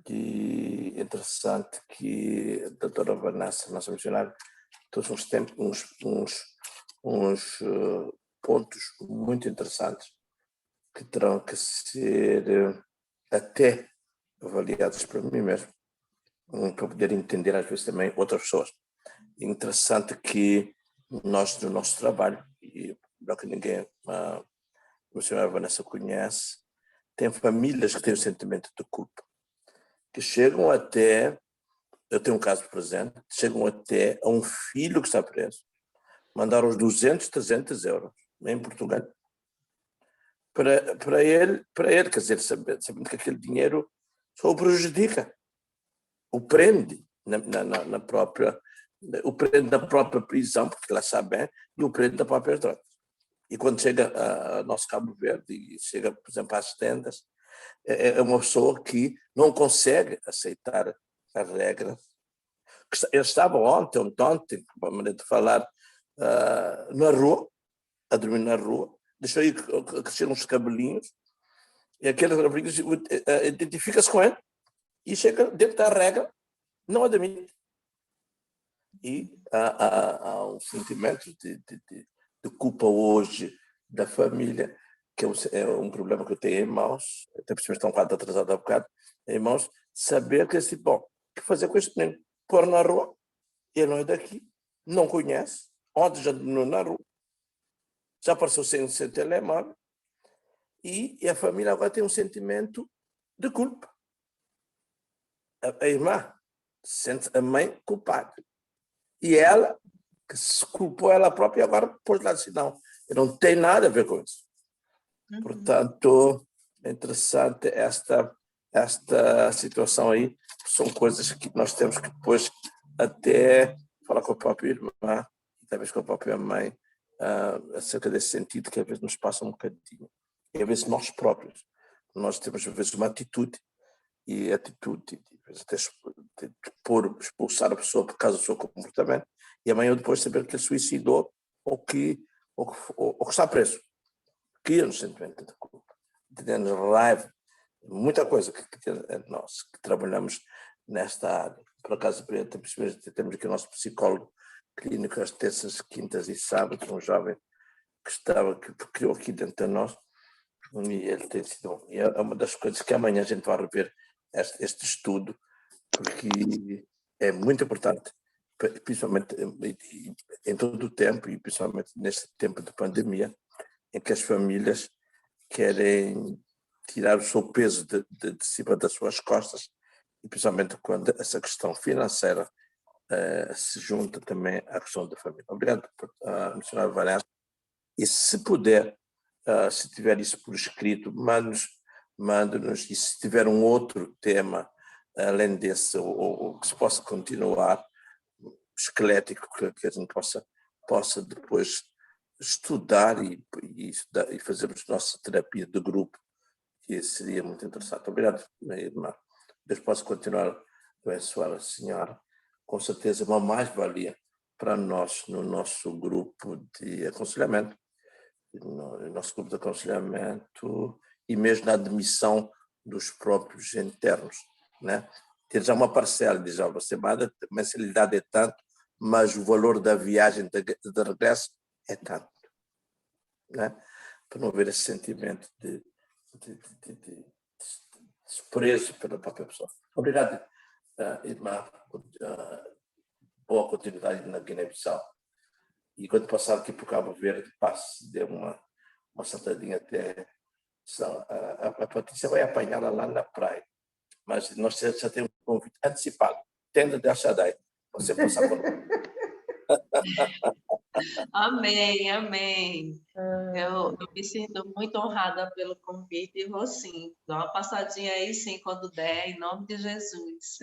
E é interessante que a doutora Vanessa, nossa missionária, trouxe uns pontos muito interessantes que terão que ser até avaliados para mim mesmo, para poder entender às vezes também outras pessoas. É interessante que nós, no nosso trabalho, e melhor que ninguém, a missionária Vanessa conhece, tem famílias que têm o sentimento de culpa, que chegam até, eu tenho um caso presente, chegam até a um filho que está preso, mandar os 200, 300 euros em Portugal, para ele, quer dizer, sabendo que aquele dinheiro só o prejudica, o prende na própria prisão, porque lá sabem, e o prende na própria droga. E quando chega a nosso Cabo Verde, e chega, por exemplo, às tendas, é uma pessoa que não consegue aceitar a regra. Eu estava ontem, com a maneira de falar, na rua, a dormir na rua, deixou ir crescer uns cabelinhos, e aqueles cabelinhos identifica-se com ele, e chega dentro da regra, não admite. E há um sentimento de culpa hoje da família, que é um problema que eu tenho em mãos, até por cima está um bocado atrasado há bocado, em mãos, saber que assim, bom, o que fazer com este menino? Pôr na rua, ele não é daqui, não conhece, ontem já dormiu na rua, já apareceu sem o seu telemóvel, e a família agora tem um sentimento de culpa. A irmã sente a mãe culpada. E ela, que se culpou ela própria, agora pôs lá assim, não, eu não tenho nada a ver com isso. Portanto, é interessante esta situação aí, são coisas que nós temos que depois até falar com a própria irmã, e talvez com a própria mãe, acerca desse sentido que às vezes nos passa um bocadinho. E às vezes nós próprios, nós temos às vezes uma atitude, e atitude, até expulsar a pessoa por causa do seu comportamento, e amanhã depois saber que ele suicidou ou que está preso. Cria um sentimento de culpa, de raiva, muita coisa que nós que trabalhamos nesta área. Por acaso, temos aqui o nosso psicólogo clínico às terças, quintas e sábados, um jovem que criou aqui dentro de nós, e ele tem sido, é uma das coisas que amanhã a gente vai rever este estudo, porque é muito importante, principalmente em todo o tempo, e principalmente neste tempo de pandemia, em que as famílias querem tirar o seu peso de cima das suas costas, e principalmente quando essa questão financeira se junta também à questão da família. Obrigado, missionário Vanessa. E se puder, se tiver isso por escrito, mande-nos, e se tiver um outro tema, além desse, ou que se possa continuar, esquelético, que a gente possa depois estudar e fazermos nossa terapia de grupo, que seria muito interessante. Obrigado, minha irmã. Deus possa continuar a abençoar a senhora. Com certeza, uma mais-valia para nós no nosso grupo de aconselhamento, no nosso grupo de aconselhamento e mesmo na admissão dos próprios internos, né? Ter já uma parcela, diz, você manda, a mensalidade é tanto, mas o valor da viagem de regresso é tanto, né? Para não haver esse sentimento de desprezo pela própria pessoa. Obrigado, irmã. Boa continuidade na Guiné-Bissau. E quando passar aqui por Cabo Verde, passe, dê uma saltadinha até. A Patrícia vai apanhá-la lá na praia. Mas nós já temos um convite antecipado. Tenda de Achadai. Você passar por lá. Amém, amém. Eu me sinto muito honrada pelo convite e vou sim. Dá uma passadinha aí sim, quando der, em nome de Jesus.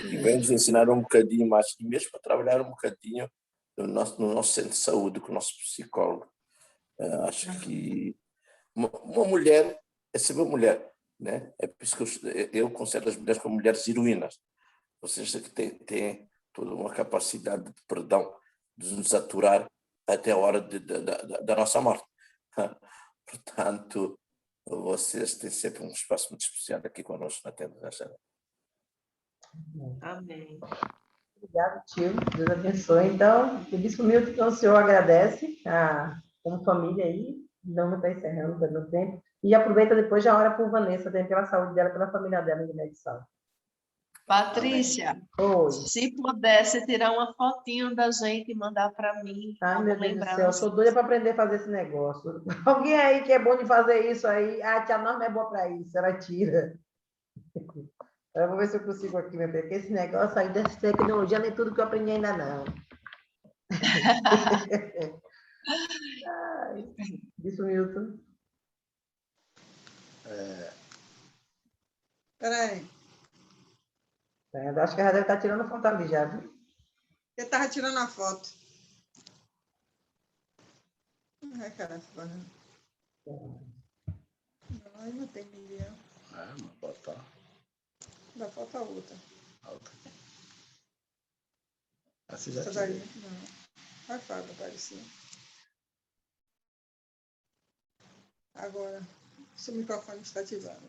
E vem-nos ensinar um bocadinho mais, e mesmo para trabalhar um bocadinho no nosso centro de saúde, com o nosso psicólogo. Acho que uma mulher é sempre uma mulher, né? É por isso que eu considero as mulheres como mulheres heroínas, ou seja, que têm toda uma capacidade de perdão, de nos aturar até a hora da nossa morte. Portanto, vocês têm sempre um espaço muito especial aqui conosco na Tenda da Achada. Amém. Obrigado, tio. Deus abençoe. Então, o Bispo Milton, o senhor agradece como família aí. Não está encerrando pelo tempo. E aproveita depois, já ora por Vanessa, também pela saúde dela, pela família dela em Guiné-Bissau. Patrícia, Oi. se pudesse tirar uma fotinho da gente e mandar para mim, Ai, como meu Deus do céu, eu lembrança. sou doida para aprender a fazer esse negócio. Alguém aí que é bom de fazer isso aí? A tia Norma é boa para isso, ela tira. Eu vou ver se eu consigo aqui, meu filho, porque esse negócio aí dessa tecnologia não é tudo que eu aprendi ainda, não. Ai, isso, Milton. Peraí, Acho que ela deve estar tirando foto ali já, viu? eu estava tirando a foto. Ai, caramba. Ai, não tem ninguém. Mas botar Ainda falta outra. a outra. Essa já Essa tirei. daí, não. Vai falar, parecia. Agora, seu microfone está ativado.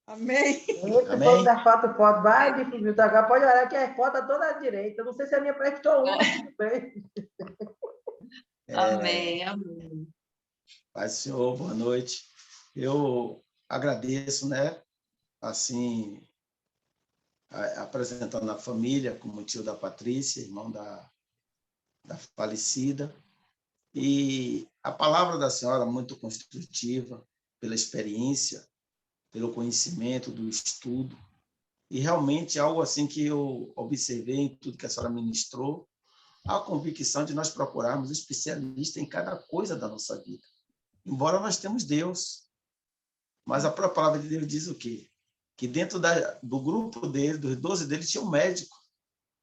Amém. Esse Amém? povo da foto, vai de Milton H, pode olhar que a foto é toda à direita. Eu não sei se a minha prestou uma, mas tudo bem. Amém, amém. Paz do Senhor, boa noite. Eu agradeço, né? Assim, apresentando a família, como tio da Patrícia, irmão da falecida. E a palavra da senhora muito construtiva, pela experiência, pelo conhecimento do estudo. E realmente algo assim que eu observei em tudo que a senhora ministrou, a convicção de nós procurarmos especialista em cada coisa da nossa vida. Embora nós temos Deus, mas a própria palavra de Deus diz o quê? Que dentro do grupo dele, dos 12 dele, tinha um médico.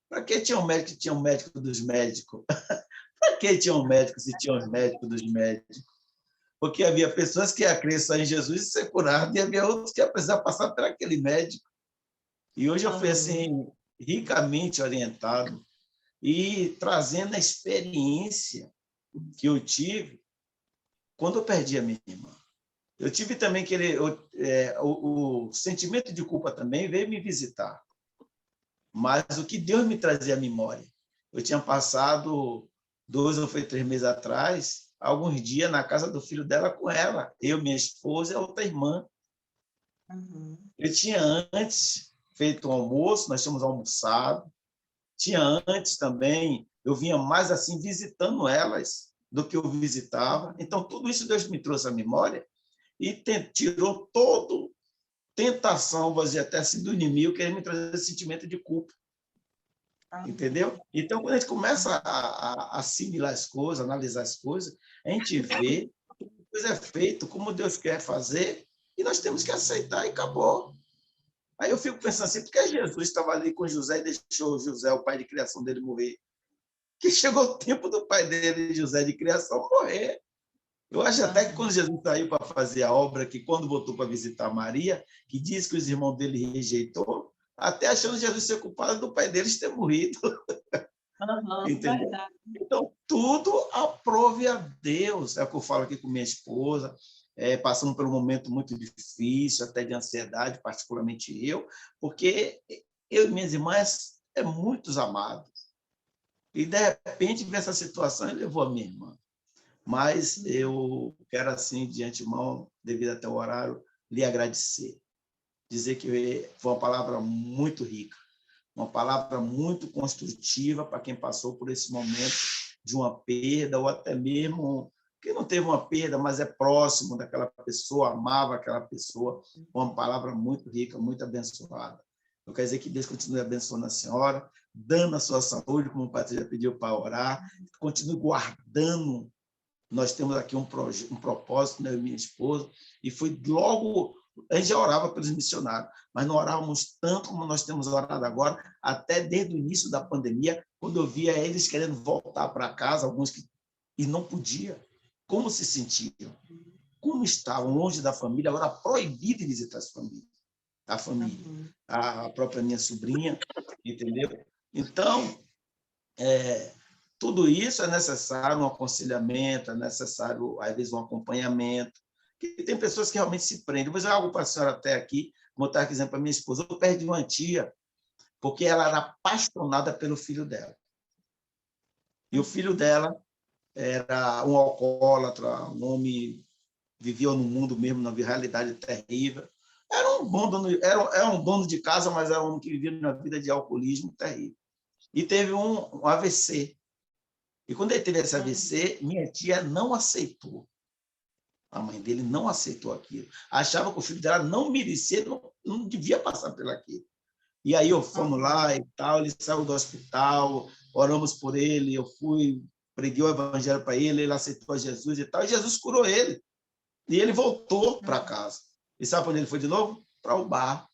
Para que tinha um médico se tinha um médico dos médicos? Para que tinha um médico se tinha um médico dos médicos? Porque havia pessoas que iam crer só em Jesus e ser curado, e havia outros que iam precisar passar por aquele médico. E hoje eu fui assim, ricamente orientado e trazendo a experiência que eu tive quando eu perdi a minha irmã. Eu tive também o sentimento de culpa também veio me visitar. Mas o que Deus me trazia à memória? Eu tinha passado 2 ou 3 meses atrás, alguns dias na casa do filho dela com ela, eu, minha esposa e a outra irmã. Eu tinha antes feito um almoço, nós tínhamos almoçado. Tinha antes também, eu vinha mais assim visitando elas do que eu visitava. Então, tudo isso Deus me trouxe à memória e tirou toda tentação, vou dizer até assim, do inimigo, querendo me trazer esse sentimento de culpa. Entendeu? Então, quando a gente começa a assimilar as coisas, analisar as coisas, a gente vê que a coisa é feita como Deus quer fazer e nós temos que aceitar e acabou. Aí eu fico pensando assim, por que Jesus estava ali com José e deixou José, o pai de criação dele, morrer? Que chegou o tempo do pai dele, José, de criação, morrer. Eu acho até que quando Jesus saiu para fazer a obra, que quando voltou para visitar Maria, que diz que os irmãos dele rejeitou, até achando Jesus ser culpado do pai deles ter morrido. Entendeu? Verdade. Então, tudo aprove a Deus. É o que eu falo aqui com minha esposa. Passamos por um momento muito difícil, até de ansiedade, particularmente eu, porque eu e minhas irmãs é muitos amados. E, de repente, ver essa situação, ele levou a minha irmã. Mas eu quero, assim, de antemão, devido até o horário, lhe agradecer. Dizer que foi uma palavra muito rica, uma palavra muito construtiva para quem passou por esse momento de uma perda, ou até mesmo que não teve uma perda, mas é próximo daquela pessoa, amava aquela pessoa. Uma palavra muito rica, muito abençoada. Eu quero dizer que Deus continue abençoando a senhora, dando a sua saúde, como o Patrícia pediu para orar, continue guardando. Nós temos aqui um propósito, né, eu e minha esposa, e foi logo, a gente já orava pelos missionários, mas não orávamos tanto como nós temos orado agora, até desde o início da pandemia, quando eu via eles querendo voltar para casa, alguns e não podia. Como se sentiam? Como estavam longe da família, agora proibido de visitar a família, a própria minha sobrinha, entendeu? Então, tudo isso é necessário, um aconselhamento, é necessário, às vezes, um acompanhamento, que tem pessoas que realmente se prendem. Vou dizer algo para a senhora até aqui, como eu estava dizendo para minha esposa, eu perdi uma tia, porque ela era apaixonada pelo filho dela. E o filho dela era um alcoólatra, um homem vivia no mundo mesmo, numa realidade terrível. Era um dono de casa, mas era um homem que vivia na vida de alcoolismo terrível. E teve um AVC. E quando ele teve esse AVC, minha tia não aceitou. A mãe dele não aceitou aquilo. Achava que o filho dela não merecia, não devia passar por aquilo. E aí fomos lá e tal, ele saiu do hospital, oramos por ele, eu fui, preguei o evangelho para ele, ele aceitou Jesus e tal, e Jesus curou ele. E ele voltou para casa. E sabe para onde ele foi de novo? Para o bar.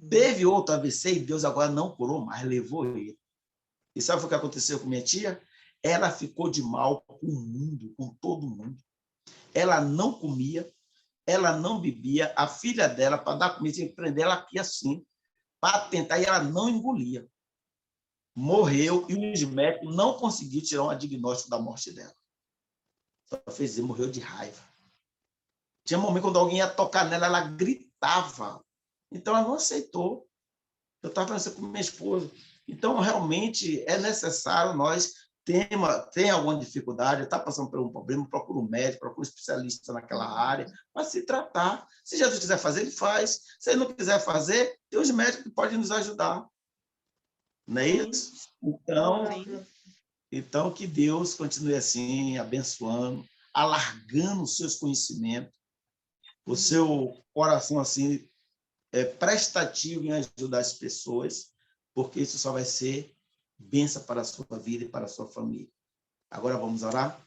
Teve outro AVC e Deus agora não curou mais, levou ele. E sabe o que aconteceu com minha tia? ela ficou de mal com o mundo, com todo mundo. Ela não comia, ela não bebia. A filha dela, para dar comida, tinha que prender ela aqui assim, para tentar, e ela não engolia. Morreu e os médicos não conseguiram tirar um diagnóstico da morte dela. Só fez dizer, morreu de raiva. Tinha um momento quando alguém ia tocar nela, ela gritava. Então, ela não aceitou. Eu estava pensando com minha esposa. Então, realmente, é necessário nós tem alguma dificuldade, está passando por um problema, procura um médico, procura um especialista naquela área, para se tratar. Se Jesus quiser fazer, ele faz. Se ele não quiser fazer, tem os médicos que podem nos ajudar. Não é isso? Então, que Deus continue assim, abençoando, alargando os seus conhecimentos, o seu coração assim, prestativo em ajudar as pessoas, porque isso só vai ser bênção para a sua vida e para a sua família. Agora vamos orar?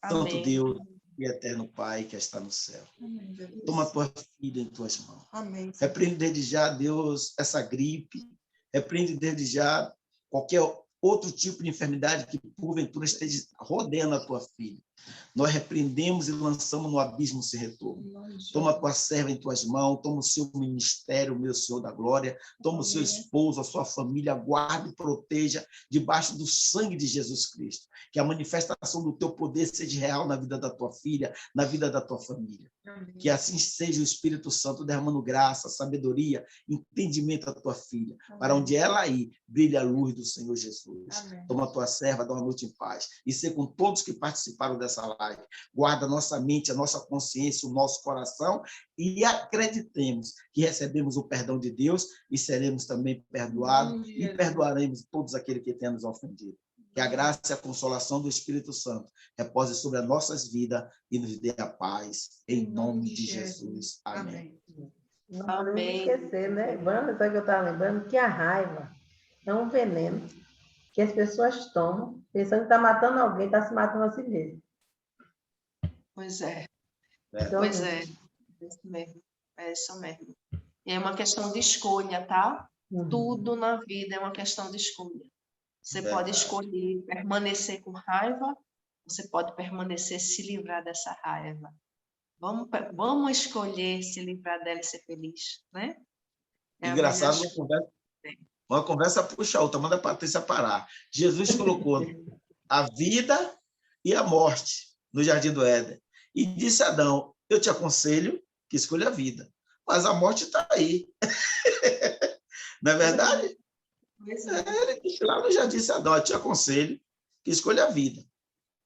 Amém. Santo Deus e eterno Pai que está no céu. Amém, Jesus. Toma a tua filha em tuas mãos. Amém. Repreende desde já, Deus, essa gripe. Repreende desde já qualquer outro tipo de enfermidade que porventura esteja rodeando a tua filha. Nós repreendemos e lançamos no abismo sem retorno. Toma a tua serva em tuas mãos, toma o seu ministério, meu Senhor da glória, toma o seu esposo, a sua família, guarde e proteja debaixo do sangue de Jesus Cristo. Que a manifestação do teu poder seja real na vida da tua filha, na vida da tua família. Amém. Que assim seja o Espírito Santo derramando graça, sabedoria, entendimento à tua filha. Amém. Para onde ela ir, brilha a luz do Senhor Jesus. Amém. Toma a tua serva, dá uma noite em paz. E ser com todos que participaram dessa live. Guarda a nossa mente, a nossa consciência, o nosso coração e acreditemos que recebemos o perdão de Deus e seremos também perdoados e perdoaremos todos aqueles que têm nos ofendido. Que a graça e a consolação do Espírito Santo repose sobre as nossas vidas e nos dê a paz. Em nome de Jesus. Amém. Não podemos esquecer, né? Vamos, sabe que eu estava lembrando? Que a raiva é um veneno que as pessoas tomam pensando que está matando alguém, está se matando a si mesmo. Pois é. Então, Pois é. Isso mesmo. É isso mesmo. E é uma questão de escolha, tá? Tudo na vida é uma questão de escolha. Você pode escolher permanecer com raiva, você pode permanecer se livrar dessa raiva. Vamos escolher se livrar dela e ser feliz, né? Engraçado, uma conversa puxa a outra, manda a Patrícia parar. Jesus colocou a vida e a morte no Jardim do Éden. E disse a Adão, eu te aconselho que escolha a vida, mas a morte está aí. Não é verdade? Ele disse lá no Jardim de Adão, eu te aconselho que escolha a vida,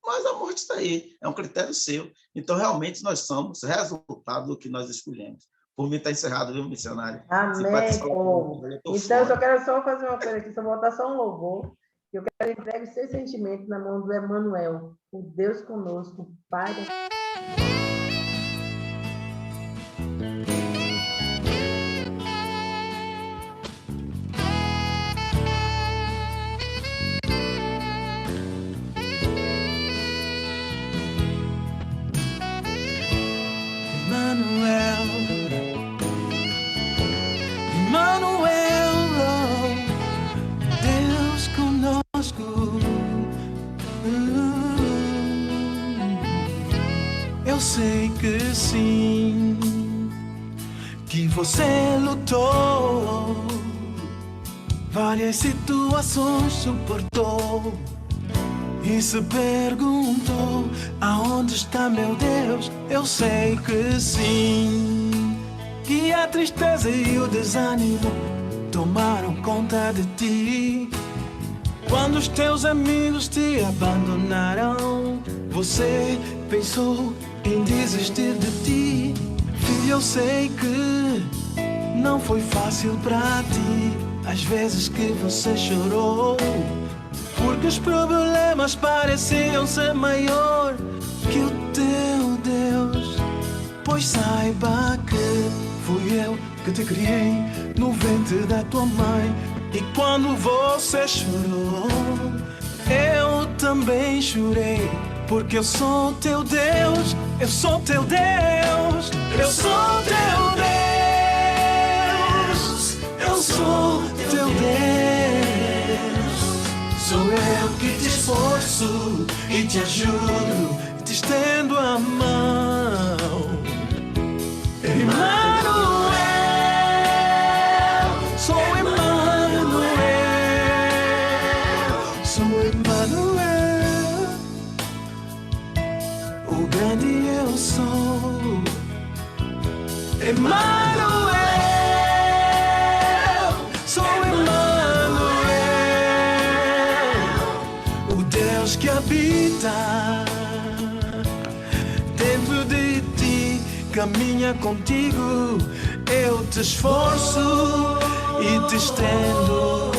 mas a morte está aí, é um critério seu. Então, realmente, nós somos resultado do que nós escolhemos. Por mim, está encerrado, viu, missionário? Amém, povo. Então, eu só quero fazer uma coisa aqui, só botar só um louvor. Eu quero entregar os seus sentimentos na mão do Emmanuel, o Deus conosco, o Pai da... Deus conosco. Eu sei que sim, que você lutou, várias situações suportou e se perguntou: aonde está meu Deus? Eu sei que sim, que a tristeza e o desânimo tomaram conta de ti. Quando os teus amigos te abandonaram, você pensou em desistir de ti. Filho, eu sei que não foi fácil pra ti. Às vezes que você chorou, porque os problemas pareciam ser maior que o teu Deus. Pois saiba que fui eu que te criei no ventre da tua mãe. E quando você chorou, eu também chorei. Porque eu sou teu Deus, eu sou teu Deus, eu sou teu Deus, eu sou teu Deus. Sou eu que te esforço e te ajudo, te estendo a mão. Emmanuel, sou Emmanuel, sou Emmanuel, o grande eu sou. Emmanuel, sou Emmanuel, o Deus que habita dentro de ti, caminha contigo. Eu te esforço e te estendo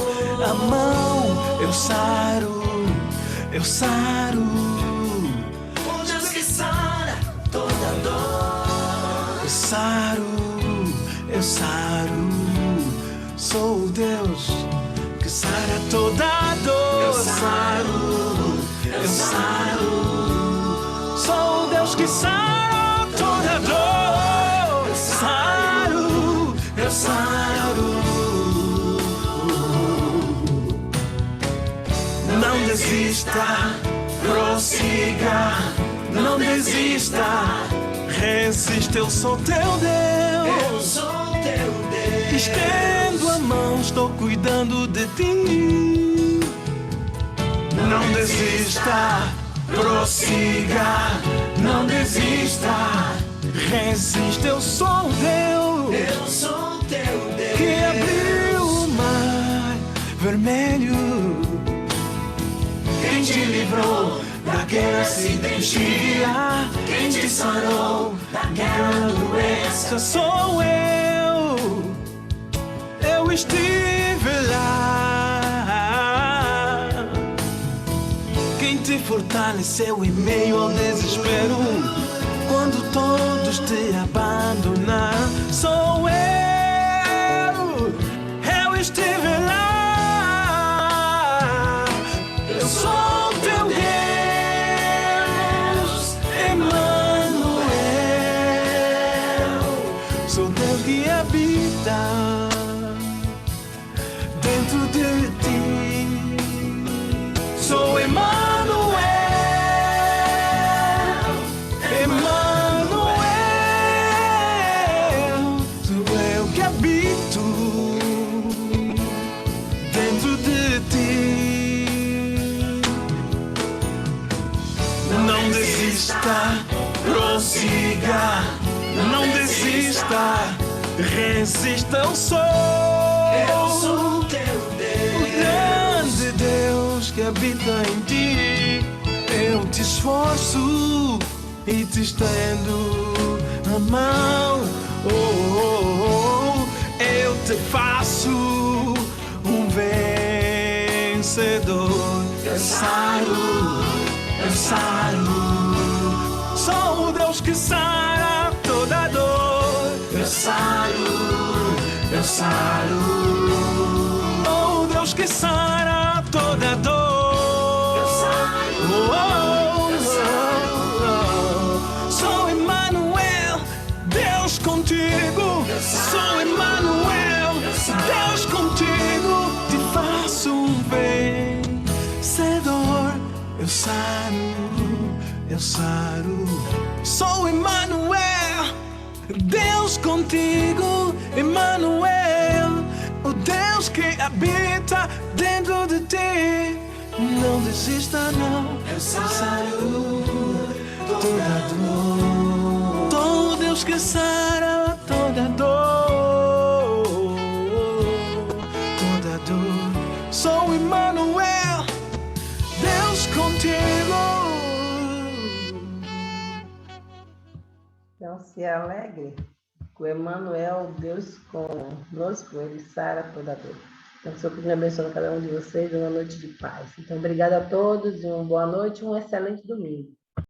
a mão. Eu saro, eu saro. O Deus que sara toda dor. Eu saro, eu saro. Sou o Deus que sara toda dor. Eu saro, eu saro. Sou o Deus que sara toda dor. Eu saro, eu saro. Não desista, prossiga, não desista. Resiste, eu sou teu Deus. Eu sou teu Deus. Estendo a mão, estou cuidando de ti. Não desista, prossiga, não desista. Resiste, eu sou Deus. Eu sou teu Deus. Que abriu o mar vermelho. Quem te livrou da guerra estive lá. Quem te sarou da guerra doença sou eu. Eu estive lá. Quem te fortaleceu em meio ao desespero, quando todos te abandonaram, sou eu. Eu estive lá. Eu sou teu Deus, Emmanuel. Sou Deus que habita dentro de ti. Sou Emmanuel, Emmanuel. Sou eu que habito dentro de ti. Não desista, prossiga, não desista. Resista, eu sou teu Deus, o grande Deus que habita em ti. Eu te esforço e te estendo a mão. Oh, oh, oh. Eu te faço um vencedor. Eu saro, eu saro. Sou o Deus que sara toda dor. Eu saro, eu saro. Oh, Deus que sara toda dor. Eu saro, oh, eu saro. Sou Emmanuel, Deus contigo. Sou Emmanuel, Deus contigo. Te faço um vencedor. Eu saro, eu saro. Sou Emmanuel, Deus contigo. Emmanuel, o Deus que habita dentro de ti. Não desista, não. Eu saro toda dor. Sou Deus que sara toda dor. Toda dor. Sou Emmanuel, Deus contigo. Então se alegre, com Emmanuel, Deus conosco, ele sara toda dor. Então, o Senhor continue abençoando cada um de vocês, uma noite de paz. Então, obrigada a todos, uma boa noite e um excelente domingo.